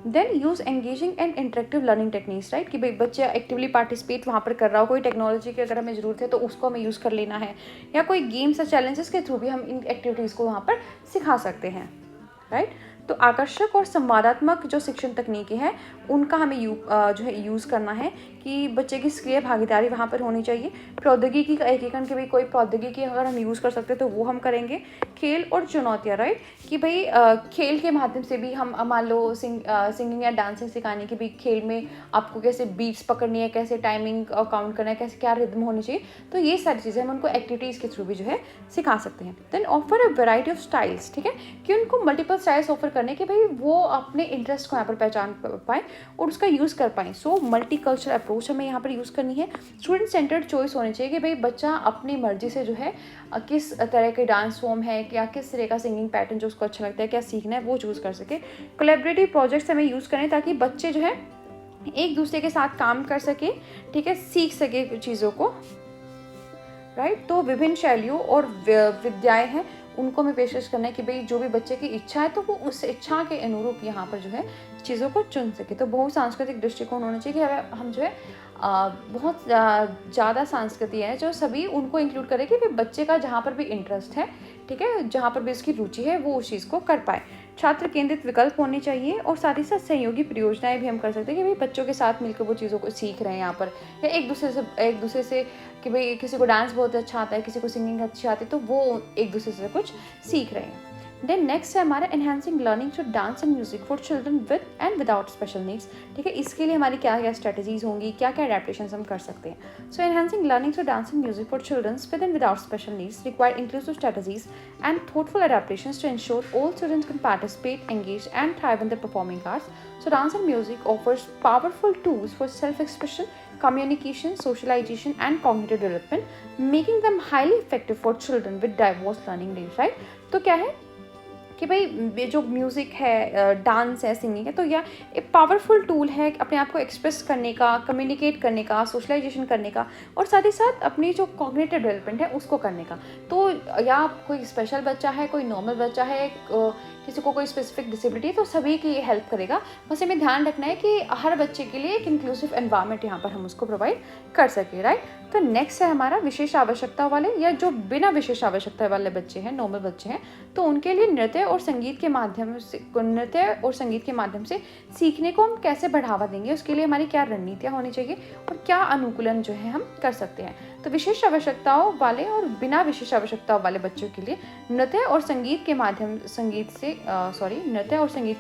Then use engaging and interactive learning techniques, right, कि भाई बच्चा एक्टिवली पार्टिसिपेट वहाँ पर कर रहा हो, कोई टेक्नोलॉजी की अगर हमें ज़रूरत है तो उसको हमें यूज़ कर लेना है, या कोई गेम्स या चैलेंजेस के थ्रू भी हम इन एक्टिविटीज़ को वहाँ पर सिखा सकते हैं, राइट। तो आकर्षक और संवादात्मक जो शिक्षण तकनीकें हैं उनका हमें जो है यूज़ करना है कि बच्चे की सक्रिय भागीदारी वहाँ पर होनी चाहिए। प्रौद्योगिकी का एकीकरण कि भाई कोई प्रौद्योगिकी अगर हम यूज़ कर सकते हैं तो वो हम करेंगे। खेल और चुनौतियाँ, राइट, कि भाई खेल के माध्यम से भी हम मान लो सिंगिंग या डांसिंग सिखाने की भी, खेल में आपको कैसे बीट्स पकड़नी है, कैसे टाइमिंग काउंट करना है, कैसे क्या रिदम होनी चाहिए, तो ये सारी चीज़ें हम उनको एक्टिविटीज़ के थ्रू भी जो है सिखा सकते हैं। Then offer a variety of styles, ठीक है, कि उनको मल्टीपल स्टाइल्स ऑफर करने के भाई वो अपने इंटरेस्ट को यहाँ पर पहचान पाएँ और उसका यूज़ कर पाएँ। सो मल्टी कल्चरल अप्रोच हमें यहाँ पर यूज़ करनी है। स्टूडेंट सेंटर्ड चॉइस होनी चाहिए कि भाई बच्चा अपनी मर्जी से जो है किस तरह के डांस फॉर्म है या किस तरह का सिंगिंग पैटर्न जो उसको अच्छा लगता है, क्या सीखना है, वो चूज़ कर सके। कोलैबोरेटिव प्रोजेक्ट्स हमें यूज़ करें ताकि बच्चे जो है एक दूसरे के साथ काम कर सके, ठीक है, सीख सके चीज़ों को, राइट। तो विभिन्न शैलियों और विद्याएं हैं उनको हमें पेशकश करना है कि भाई जो भी बच्चे की इच्छा है तो वो उस इच्छा के अनुरूप यहाँ पर जो है चीज़ों को चुन सके। तो बहु सांस्कृतिक दृष्टिकोण होना चाहिए कि हम जो है बहुत ज़्यादा संस्कृति है जो सभी उनको इंक्लूड करें कि भाई बच्चे का जहाँ पर भी इंटरेस्ट है, ठीक है, जहाँ पर भी उसकी रुचि है वो उस चीज़ को कर पाए। छात्र केंद्रित विकल्प होने चाहिए और साथ ही साथ सहयोगी परियोजनाएं भी हम कर सकते हैं कि भाई बच्चों के साथ मिलकर वो चीज़ों को सीख रहे हैं यहाँ पर, या एक दूसरे से कि भाई किसी को डांस बहुत अच्छा आता है, किसी को सिंगिंग अच्छी आती है, तो वो एक दूसरे से कुछ सीख रहे हैं। देन नेक्स्ट है हमारा enhancing learning through dance and music for children with and without special needs. ठीक है, इसके लिए हमारी क्या क्या स्ट्रेटजीज होंगी, क्या क्या एडेप्टेशन हम कर सकते हैं। So enhancing learning through dance and music for children with and without special needs require inclusive strategies and thoughtful adaptations to ensure all children can participate, engage, and thrive in the performing arts. So, dance and music offers powerful tools for self-expression, communication, socialization, and cognitive development, making them highly effective for children with diverse learning needs. Right? तो क्या है कि भाई ये जो music है, dance है, singing है, तो यह एक पावरफुल टूल है अपने आप को एक्सप्रेस करने का, कम्युनिकेट करने का, सोशलाइजेशन करने का, और साथ ही साथ अपनी जो कॉग्निटिव डेवलपमेंट है उसको करने का। तो या कोई स्पेशल बच्चा है, कोई नॉर्मल बच्चा है, किसी को कोई स्पेसिफिक डिसेबिलिटी है, तो सभी की ये हेल्प करेगा। बस हमें ध्यान रखना है कि हर बच्चे के लिए एक इंक्लूसिव एनवायरनमेंट यहाँ पर हम उसको प्रोवाइड कर सकें। राइट, तो नेक्स्ट है हमारा विशेष आवश्यकता वाले या जो बिना विशेष आवश्यकता वाले बच्चे हैं, नॉर्मल बच्चे हैं, तो उनके लिए नृत्य और संगीत के माध्यम से सीखने को हम कैसे बढ़ावा देंगे, उसके लिए हमारी क्या रणनीतियाँ होनी चाहिए और क्या अनुकूलन जो है हम कर सकते हैं। तो विशेष आवश्यकताओं वाले और बिना विशेष आवश्यकताओं वाले बच्चों के लिए नृत्य और संगीत के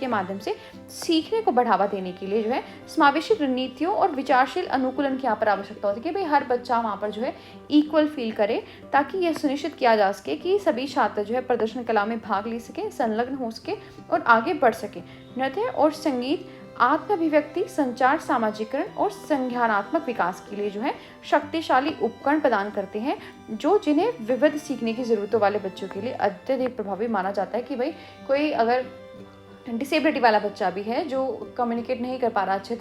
माध्यम से सीखने को बढ़ावा देने के लिए जो है समावेशी रणनीतियों और विचारशील अनुकूलन की यहाँ पर आवश्यकता होती है कि भाई हर बच्चा वहाँ पर जो है इक्वल फील करे, ताकि यह सुनिश्चित किया जा सके कि सभी छात्र जो है प्रदर्शन कला में भाग ले सके, संलग्न हो सके और आगे बढ़ सके। नृत्य और संगीत आत्माभिव्यक्ति, संचार, सामाजिकरण और संज्ञानात्मक विकास के लिए जो है शक्तिशाली उपकरण प्रदान करते हैं, जिन्हें विविध सीखने की जरूरतों वाले बच्चों के लिए अत्यधिक प्रभावी माना जाता है। कि भाई कोई अगर डिसेबिलिटी वाला बच्चा भी है जो कम्युनिकेट नहीं कर पा रहा अच्छे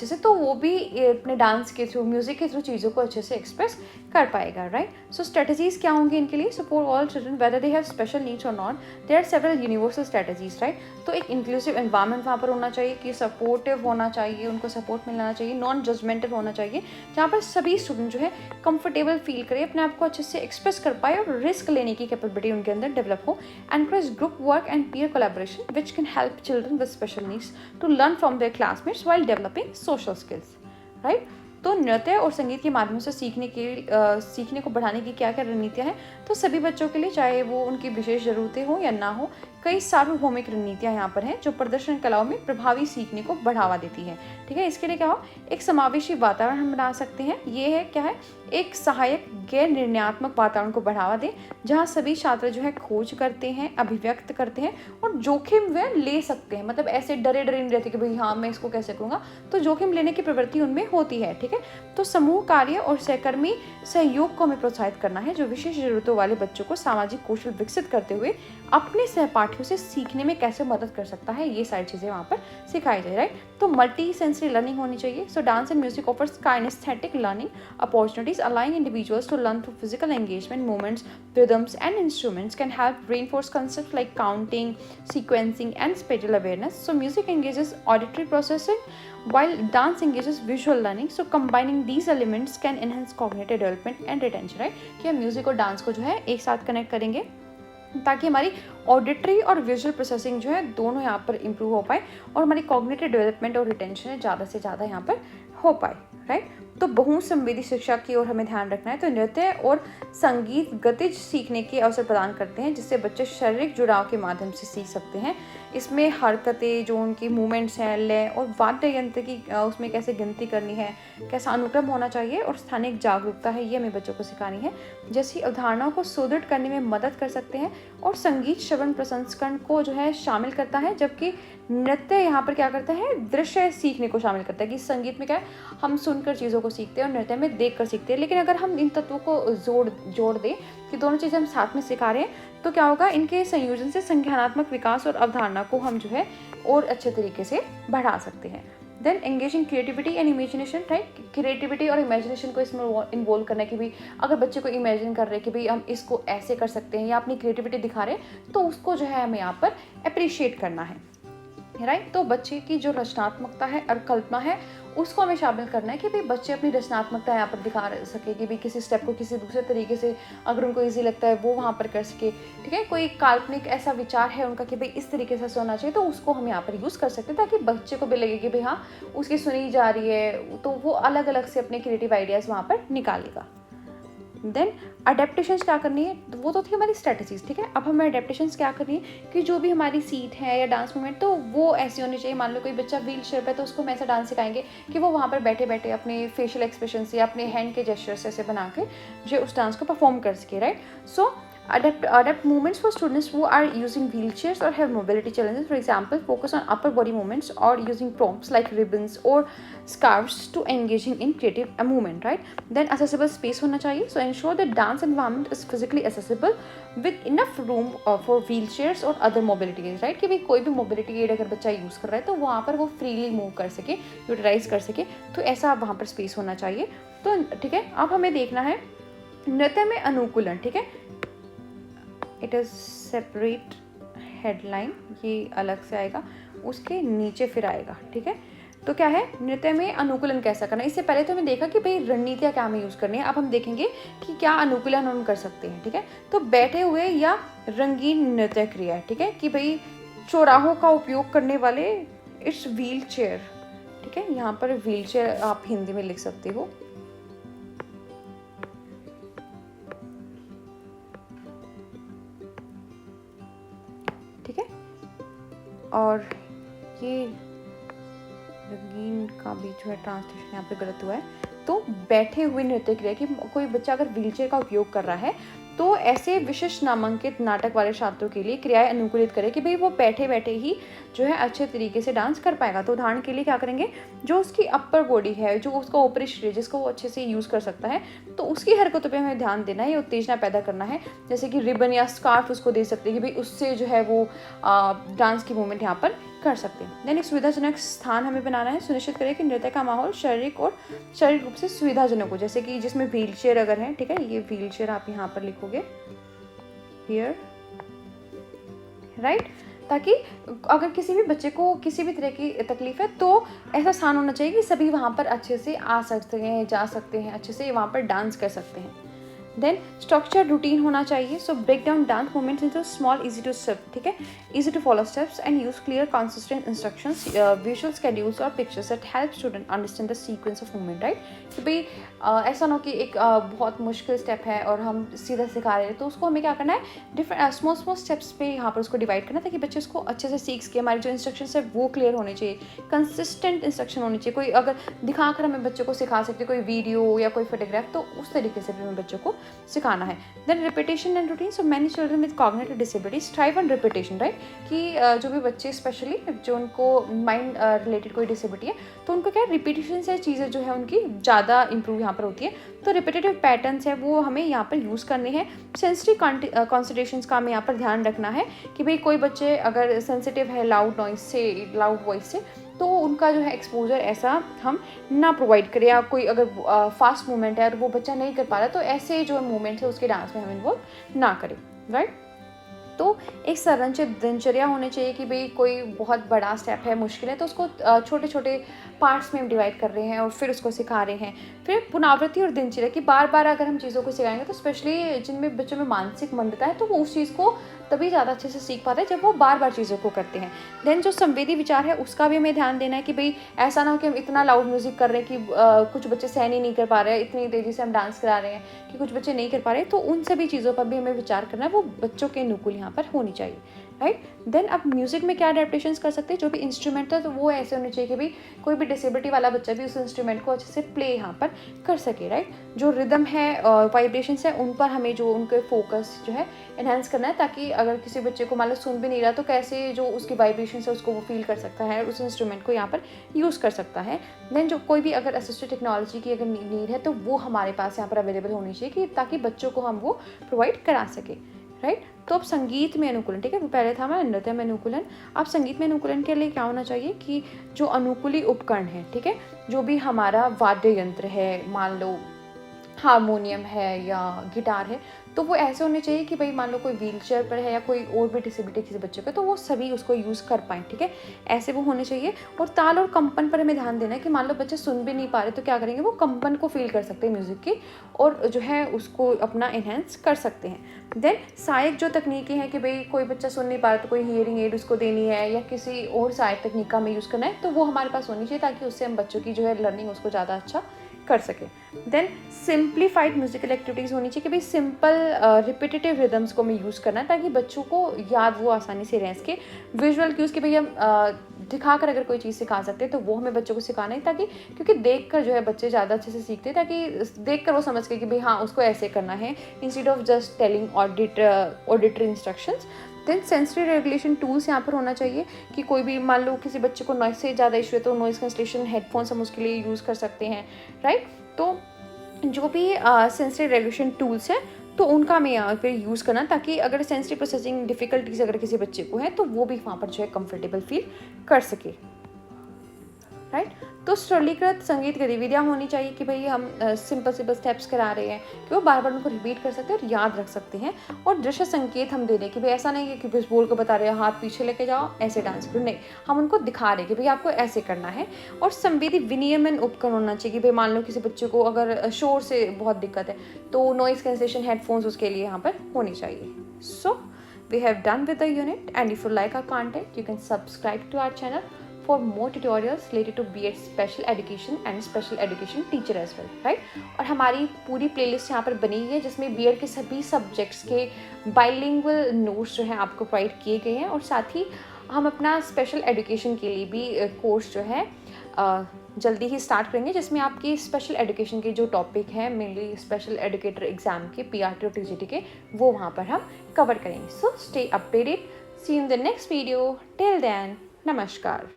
से, तो वो भी अपने डांस के थ्रू, म्यूजिक के थ्रू चीज़ों को अच्छे से एक्सप्रेस कर पाएगा। राइट, सो स्ट्रेटजीज क्या होंगी इनके लिए? So for all children whether they have special needs और not, there are several universal strategies. Right, तो एक इंक्लूसिव एनवायरनमेंट वहाँ पर होना चाहिए कि सपोर्टिव होना चाहिए, उनको सपोर्ट मिलना चाहिए, नॉन जजमेंटल होना चाहिए, जहाँ पर सभी स्टूडेंट जो है कंफर्टेबल फील करे, अपने आप को अच्छे से एक्सप्रेस कर पाए और रिस्क लेने की कैपेबिलिटी उनके अंदर डेवलप हो। Encourage group work and peer collaboration which can help children with special needs to learn from their classmates while developing social skills. Right, तो नृत्य और संगीत के माध्यम से सीखने को बढ़ाने की क्या क्या रणनीतियाँ हैं? तो सभी बच्चों के लिए, चाहे वो उनकी विशेष ज़रूरतें हो या ना हो, कई सार्वभौमिक रणनीतियाँ यहाँ पर हैं जो प्रदर्शन कलाओं में प्रभावी सीखने को बढ़ावा देती है। ठीक है, इसके लिए क्या हो, एक समावेशी वातावरण हम बना सकते हैं। ये है क्या है, एक सहायक गैर निर्णयात्मक वातावरण को बढ़ावा दें, जहाँ सभी छात्र जो है खोज करते हैं, अभिव्यक्त करते हैं और जोखिम वे ले सकते हैं। मतलब ऐसे डरे नहीं रहते कि भाई हाँ मैं इसको कैसे करूँगा, तो जोखिम लेने की प्रवृत्ति उनमें होती है। ठीक है, तो समूह कार्य और सहकर्मी सहयोग को हमें प्रोत्साहित करना है, जो विशेष जरूरतों वाले बच्चों को सामाजिक कौशल विकसित करते हुए अपने सहपाठियों से सीखने में कैसे मदद कर सकता है, ये सारी चीज़ें वहाँ पर सिखाई जाए। राइट, तो मल्टी सेंसरी लर्निंग होनी चाहिए। So dance and music offers kinesthetic learning opportunities allowing individuals to learn through physical engagement, movements, rhythms, and instruments can help reinforce concepts like counting, sequencing, and spatial awareness. So music engages auditory processing while dance engages visual learning. So combining these elements can enhance cognitive development and retention. Right? कि हम music और dance को जो है एक साथ connect करेंगे ताकि हमारी ऑडिटरी और विजुअल प्रोसेसिंग जो है दोनों यहाँ पर इम्प्रूव हो पाए और हमारी कॉग्निटिव डेवलपमेंट और रिटेंशन है ज़्यादा से ज़्यादा यहाँ पर हो पाए। राइट, तो बहुसंवेदी शिक्षा की ओर हमें ध्यान रखना है। तो नृत्य और संगीत गतिज सीखने के अवसर प्रदान करते हैं, जिससे बच्चे शारीरिक जुड़ाव के माध्यम से सीख सकते हैं। इसमें हरकतें, जो उनकी मूवमेंट्स हैं, लय और वाद्य यंत्र की उसमें कैसे गिनती करनी है, कैसा अनुक्रम होना चाहिए और स्थानिक जागरूकता है, ये हमें बच्चों को सिखानी है, जैसी अवधारणाओं को सुदृढ़ करने में मदद कर सकते हैं। और संगीत श्रवण प्रसंस्करण को जो है शामिल करता है, जबकि नृत्य यहाँ पर क्या करता है, दृश्य सीखने को शामिल करता है। कि संगीत में क्या है, हम सुनकर चीज़ों को सीखते हैं और नृत्य में देख कर सीखते हैं। लेकिन अगर हम इन तत्वों को जोड़ दें कि दोनों चीज़ें हम साथ में सिखा रहे हैं, तो क्या होगा, इनके संयोजन से संज्ञानात्मक विकास और अवधारणा को हम जो है और अच्छे तरीके से बढ़ा सकते हैं। Then engaging creativity and imagination. Right, creativity और इमेजिनेशन को इसमें इन्वॉल्व करना है कि भाई अगर बच्चे को इमेजिन कर रहे हैं कि भाई हम इसको ऐसे कर सकते हैं या अपनी क्रिएटिविटी दिखा रहे हैं, तो उसको जो है हमें यहाँ पर अप्रिशिएट करना है। राइट, तो बच्चे की जो रचनात्मकता है और कल्पना है उसको हमें शामिल करना है कि भाई बच्चे अपनी रचनात्मकता यहाँ पर दिखा सके, कि भाई किसी स्टेप को किसी दूसरे तरीके से अगर उनको इजी लगता है वो वहाँ पर कर सके। ठीक है, कोई काल्पनिक ऐसा विचार है उनका कि भाई इस तरीके से सोना चाहिए, तो उसको हम यहाँ पर यूज़ कर सकते हैं, ताकि बच्चे को भी लगे कि भाई हाँ उसकी सुनी जा रही है, तो वो अलग अलग से अपने क्रिएटिव आइडियाज़ वहाँ पर निकालेगा। देन अडेप्टेशंस क्या करनी है, वो तो थी हमारी स्ट्रेटजीज, ठीक है। अब हमें अडेप्टेशंस क्या करनी है कि जो भी हमारी सीट है या डांस मूवमेंट तो वो ऐसी होनी चाहिए। मान लो कोई बच्चा व्हील चेयर पे, तो उसको हम ऐसा डांस सिखाएंगे कि वो वहाँ पर बैठे बैठे अपने फेशियल एक्सप्रेशन से या अपने हैंड के जेस्चर्स ऐसे बना के जो उस डांस को परफॉर्म कर सके, right. So adapt movements for students who are using wheelchairs or have mobility challenges. For example, focus on upper body movements or using prompts like ribbons or scarves to engaging in creative movement, right? Then accessible space होना चाहिए. So ensure that dance environment is physically accessible with enough room for wheelchairs or other mobility aids, right? कि भाई कोई भी mobility aid अगर बच्चा use कर रहा है तो वहाँ पर वो freely move कर सके, यूटिलाइज कर सके, तो ऐसा वहाँ पर स्पेस होना चाहिए। तो ठीक है, अब हमें देखना है नृत्य में अनुकूलन, ठीक है। इट इज़ सेपरेट हेडलाइन, ये अलग से आएगा, उसके नीचे फिर आएगा, ठीक है। तो क्या है, नृत्य में अनुकूलन कैसा करना है। इससे पहले तो हमें देखा कि भाई रणनीतियाँ क्या हमें यूज़ करनी है। अब हम देखेंगे कि क्या अनुकूलन हम कर सकते हैं, ठीक है। तो बैठे हुए या रंगीन नृत्य क्रिया, ठीक है, कि भाई चौराहों का उपयोग करने वाले, इट्स व्हील चेयर, ठीक है। यहाँ पर व्हील चेयर आप हिंदी में लिख सकते हो। ठीक है, और ये रंगीन का भी जो है ट्रांसलेशन यहाँ पे गलत हुआ है। तो बैठे हुए नृत्य क्रिया कि कोई बच्चा अगर व्हीलचेयर का उपयोग कर रहा है तो ऐसे विशिष्ट नामांकित नाटक वाले छात्रों के लिए क्रियाएं अनुकूलित करें कि भाई वो बैठे बैठे ही जो है अच्छे तरीके से डांस कर पाएगा। तो उदाहरण के लिए क्या करेंगे, जो उसकी अपर बॉडी है, जो उसका ऊपरी शरीर जिसको वो अच्छे से यूज़ कर सकता है, तो उसकी हरकतों पे हमें ध्यान देना है, या उत्तेजना पैदा करना है। जैसे कि रिबन या स्कार्फ उसको दे सकते हैं कि भाई उससे जो है वो डांस की मूवमेंट यहाँ पर कर सकते हैं। देन एक सुविधाजनक स्थान हमें बनाना है। सुनिश्चित करें कि नृत्य का माहौल शारीरिक रूप से सुविधाजनक हो, जैसे कि जिसमें व्हील चेयर अगर है, ठीक है, ये व्हील चेयर आप यहाँ पर लिखोगे हियर, राइट, ताकि अगर किसी भी बच्चे को किसी भी तरह की तकलीफ है तो ऐसा स्थान होना चाहिए कि सभी वहाँ पर अच्छे से आ सकते हैं, जा सकते हैं, अच्छे से वहाँ पर डांस कर सकते हैं। देन स्ट्रक्चर रूटीन होना चाहिए। So break down dance movements into small easy to step, ठीक है, easy to follow steps and use clear consistent instructions, visual schedules और pictures that help student understand the sequence of movement, right. कि भाई ऐसा ना हो कि एक बहुत मुश्किल स्टेप है और हम सीधा सिखा रहे हैं, तो उसको हमें क्या करना है, डिफरेंट स्मॉल स्टेप्स पे यहाँ पर उसको डिवाइड करना, ताकि बच्चे उसको अच्छे से सीख सके। हमारे जो इंस्ट्रक्शंस है वो क्लियर होने चाहिए, कंसिस्टेंट इंस्ट्रक्शन होनी चाहिए। कोई अगर दिखाकर हमें बच्चों को सिखा सकते, कोई वीडियो या कोई फोटोग्राफ, तो उस तरीके से भी हमें बच्चों को सिखाना है। Then repetition and routine. So many children with cognitive disabilities thrive on repetition, right, कि जो भी बच्चे स्पेशली जो उनको माइंड रिलेटेड कोई डिसेबिलिटी है, तो उनको क्या रिपीटेशन से चीज़ें जो है उनकी ज़्यादा इंप्रूव यहाँ पर होती है। तो रिपीटेटिव पैटर्न्स है वो हमें यहाँ पर यूज़ करने हैं। सेंसिटिव कॉन्सेंट्रेशंस का हमें यहाँ पर ध्यान रखना है कि भाई कोई बच्चे अगर सेंसिटिव है लाउड नॉइज से, लाउड वॉइस से, तो उनका जो है एक्सपोजर ऐसा हम ना प्रोवाइड करें। या कोई अगर फास्ट मूवमेंट है और वो बच्चा नहीं कर पा रहा, तो ऐसे जो मूवमेंट है उसके डांस में हम इन्वॉल्व ना करें, राइट। तो एक संरचित दिनचर्या होनी चाहिए कि भाई कोई बहुत बड़ा स्टेप है, मुश्किल है, तो उसको छोटे छोटे पार्ट्स में हम डिवाइड कर रहे हैं और फिर उसको सिखा रहे हैं। फिर पुनरावृत्ति और दिनचर्या की बार बार अगर हम चीज़ों को सिखाएंगे, तो स्पेशली जिनमें बच्चों में मानसिक मंदता है, तो वो उस चीज़ को तभी ज़्यादा अच्छे से सीख पाते हैं जब वो बार बार चीज़ों को करते हैं। देन जो संवेदी विचार है उसका भी हमें ध्यान देना है कि भाई ऐसा ना हो कि हम इतना लाउड म्यूज़िक कर रहे हैं कि कुछ बच्चे सहन ही नहीं कर पा रहे हैं, इतनी तेज़ी से हम डांस करा रहे हैं कि कुछ बच्चे नहीं कर पा रहे। तो उन सभी चीज़ों पर भी हमें विचार करना है, वो बच्चों के अनुकूल यहाँ पर होनी चाहिए, राइट। देन अब म्यूज़िक में क्या अडेप्टेशंस कर सकते हैं, जो भी इंस्ट्रूमेंट है तो वो ऐसे होने चाहिए कि भाई कोई भी डिसेबिलिटी वाला बच्चा भी उस इंस्ट्रूमेंट को अच्छे से प्ले यहाँ पर कर सके, राइट। जो रिदम है, वाइब्रेशंस है, उन पर हमें जो उनके फोकस जो है एनहांस करना है, ताकि अगर किसी बच्चे को मान लो सुन भी नहीं रहा, तो कैसे जो उसकी वाइब्रेशन है उसको वो फील कर सकता है, उस इंस्ट्रूमेंट को यहाँ पर यूज़ कर सकता है। देन जो कोई भी अगर असिस्टिव टेक्नोलॉजी की अगर नीड है, तो वो हमारे पास यहाँ पर अवेलेबल होनी चाहिए कि ताकि बच्चों को हम वो प्रोवाइड करा सके, राइट। तो अब संगीत में अनुकूलन, ठीक है, पहले था हमारा नृत्य में अनुकूलन। अब संगीत में अनुकूलन के लिए क्या होना चाहिए कि जो अनुकूली उपकरण है, ठीक है, जो भी हमारा वाद्य यंत्र है, मान लो हारमोनियम है या गिटार है, तो वो ऐसे होने चाहिए कि भाई मान लो कोई व्हील चेयर पर है या कोई और भी डिसेबिलिटी किसी बच्चे को, तो वो सभी उसको यूज़ कर पाएँ, ठीक है, ऐसे वो होने चाहिए। और ताल और कंपन पर हमें ध्यान देना है कि मान लो बच्चे सुन भी नहीं पा रहे, तो क्या करेंगे, वो कंपन को फील कर सकते हैं म्यूज़िक की, और जो है उसको अपना इन्हेंस कर सकते हैं। देन सहायक जो तकनीकें हैं कि भाई कोई बच्चा सुन नहीं पा रहा, तो कोई हियरिंग एड उसको देनी है या किसी और सहायक तकनीक का हमें यूज़ करना है, तो वो हमारे पास होनी चाहिए, ताकि उससे हम बच्चों की जो है लर्निंग उसको ज़्यादा अच्छा कर सके। देन सिंप्लीफाइड म्यूजिकल एक्टिविटीज़ होनी चाहिए कि भाई सिंपल रिपीटेटिव रिदम्स को हमें यूज़ करना है ताकि बच्चों को याद वो आसानी से रह सके। विजुअल क्यूज़ कि भाई हम दिखा कर अगर कोई चीज़ सिखा सकते हैं तो वो हमें बच्चों को सिखाना है, ताकि क्योंकि देख कर जो है बच्चे ज़्यादा अच्छे से सीखते हैं, ताकि देख कर वो समझ के कि भाई हाँ उसको ऐसे करना है, instead of just telling auditory instructions. Then sensory regulation tools यहाँ पर होना चाहिए कि कोई भी मान लो किसी बच्चे को नॉइस से ज़्यादा इशू है तो नॉइस कैंसलेशन हेडफोन्स हम उसके लिए यूज़ कर सकते हैं, राइट। तो जो भी सेंसरी रेगुलेशन टूल्स हैं तो उनका हमें यहाँ पर यूज़ करना, ताकि अगर सेंसरी प्रोसेसिंग डिफ़िकल्टीज अगर किसी बच्चे को है तो वो भी वहाँ पर जो है कंफर्टेबल फील कर सके, राइट। तो सरलीकृत संगीत गतिविधियाँ होनी चाहिए कि भाई हम सिंपल स्टेप्स करा रहे हैं कि वो बार बार उनको रिपीट कर सकते हैं और याद रख सकते हैं। और दृश्य संकेत हम दे दें कि भाई ऐसा नहीं है कि बस बोल को बता रहे हैं हाथ पीछे लेके जाओ ऐसे डांस करो, नहीं, हम उनको दिखा रहे हैं कि भाई आपको ऐसे करना है। और संवेदी विनियमन उपकरण होना चाहिए कि भाई मान लो किसी बच्चे को अगर शोर से बहुत दिक्कत है तो नॉइस कैंसलेशन हेडफोन्स उसके लिए यहाँ पर होनी चाहिए। सो we have done with the unit, and if you like our content you can subscribe to our channel for more tutorials related to B.Ed special education and special education teacher as well, right। और हमारी पूरी playlist यहाँ पर बनी हुई है जिसमें B.Ed के सभी सब्जेक्ट्स के बाइलिंगुअल नोट्स जो हैं आपको प्रोवाइड किए गए हैं, और साथ ही हम अपना स्पेशल एजुकेशन के लिए भी कोर्स जो है जल्दी ही स्टार्ट करेंगे, जिसमें आपकी स्पेशल एजुकेशन के जो टॉपिक हैं मेनली स्पेशल एजुकेटर एग्जाम के PRT और TGT के, वो वहाँ पर हम कवर करेंगे। So stay updated, see in the next video, till then नमस्कार।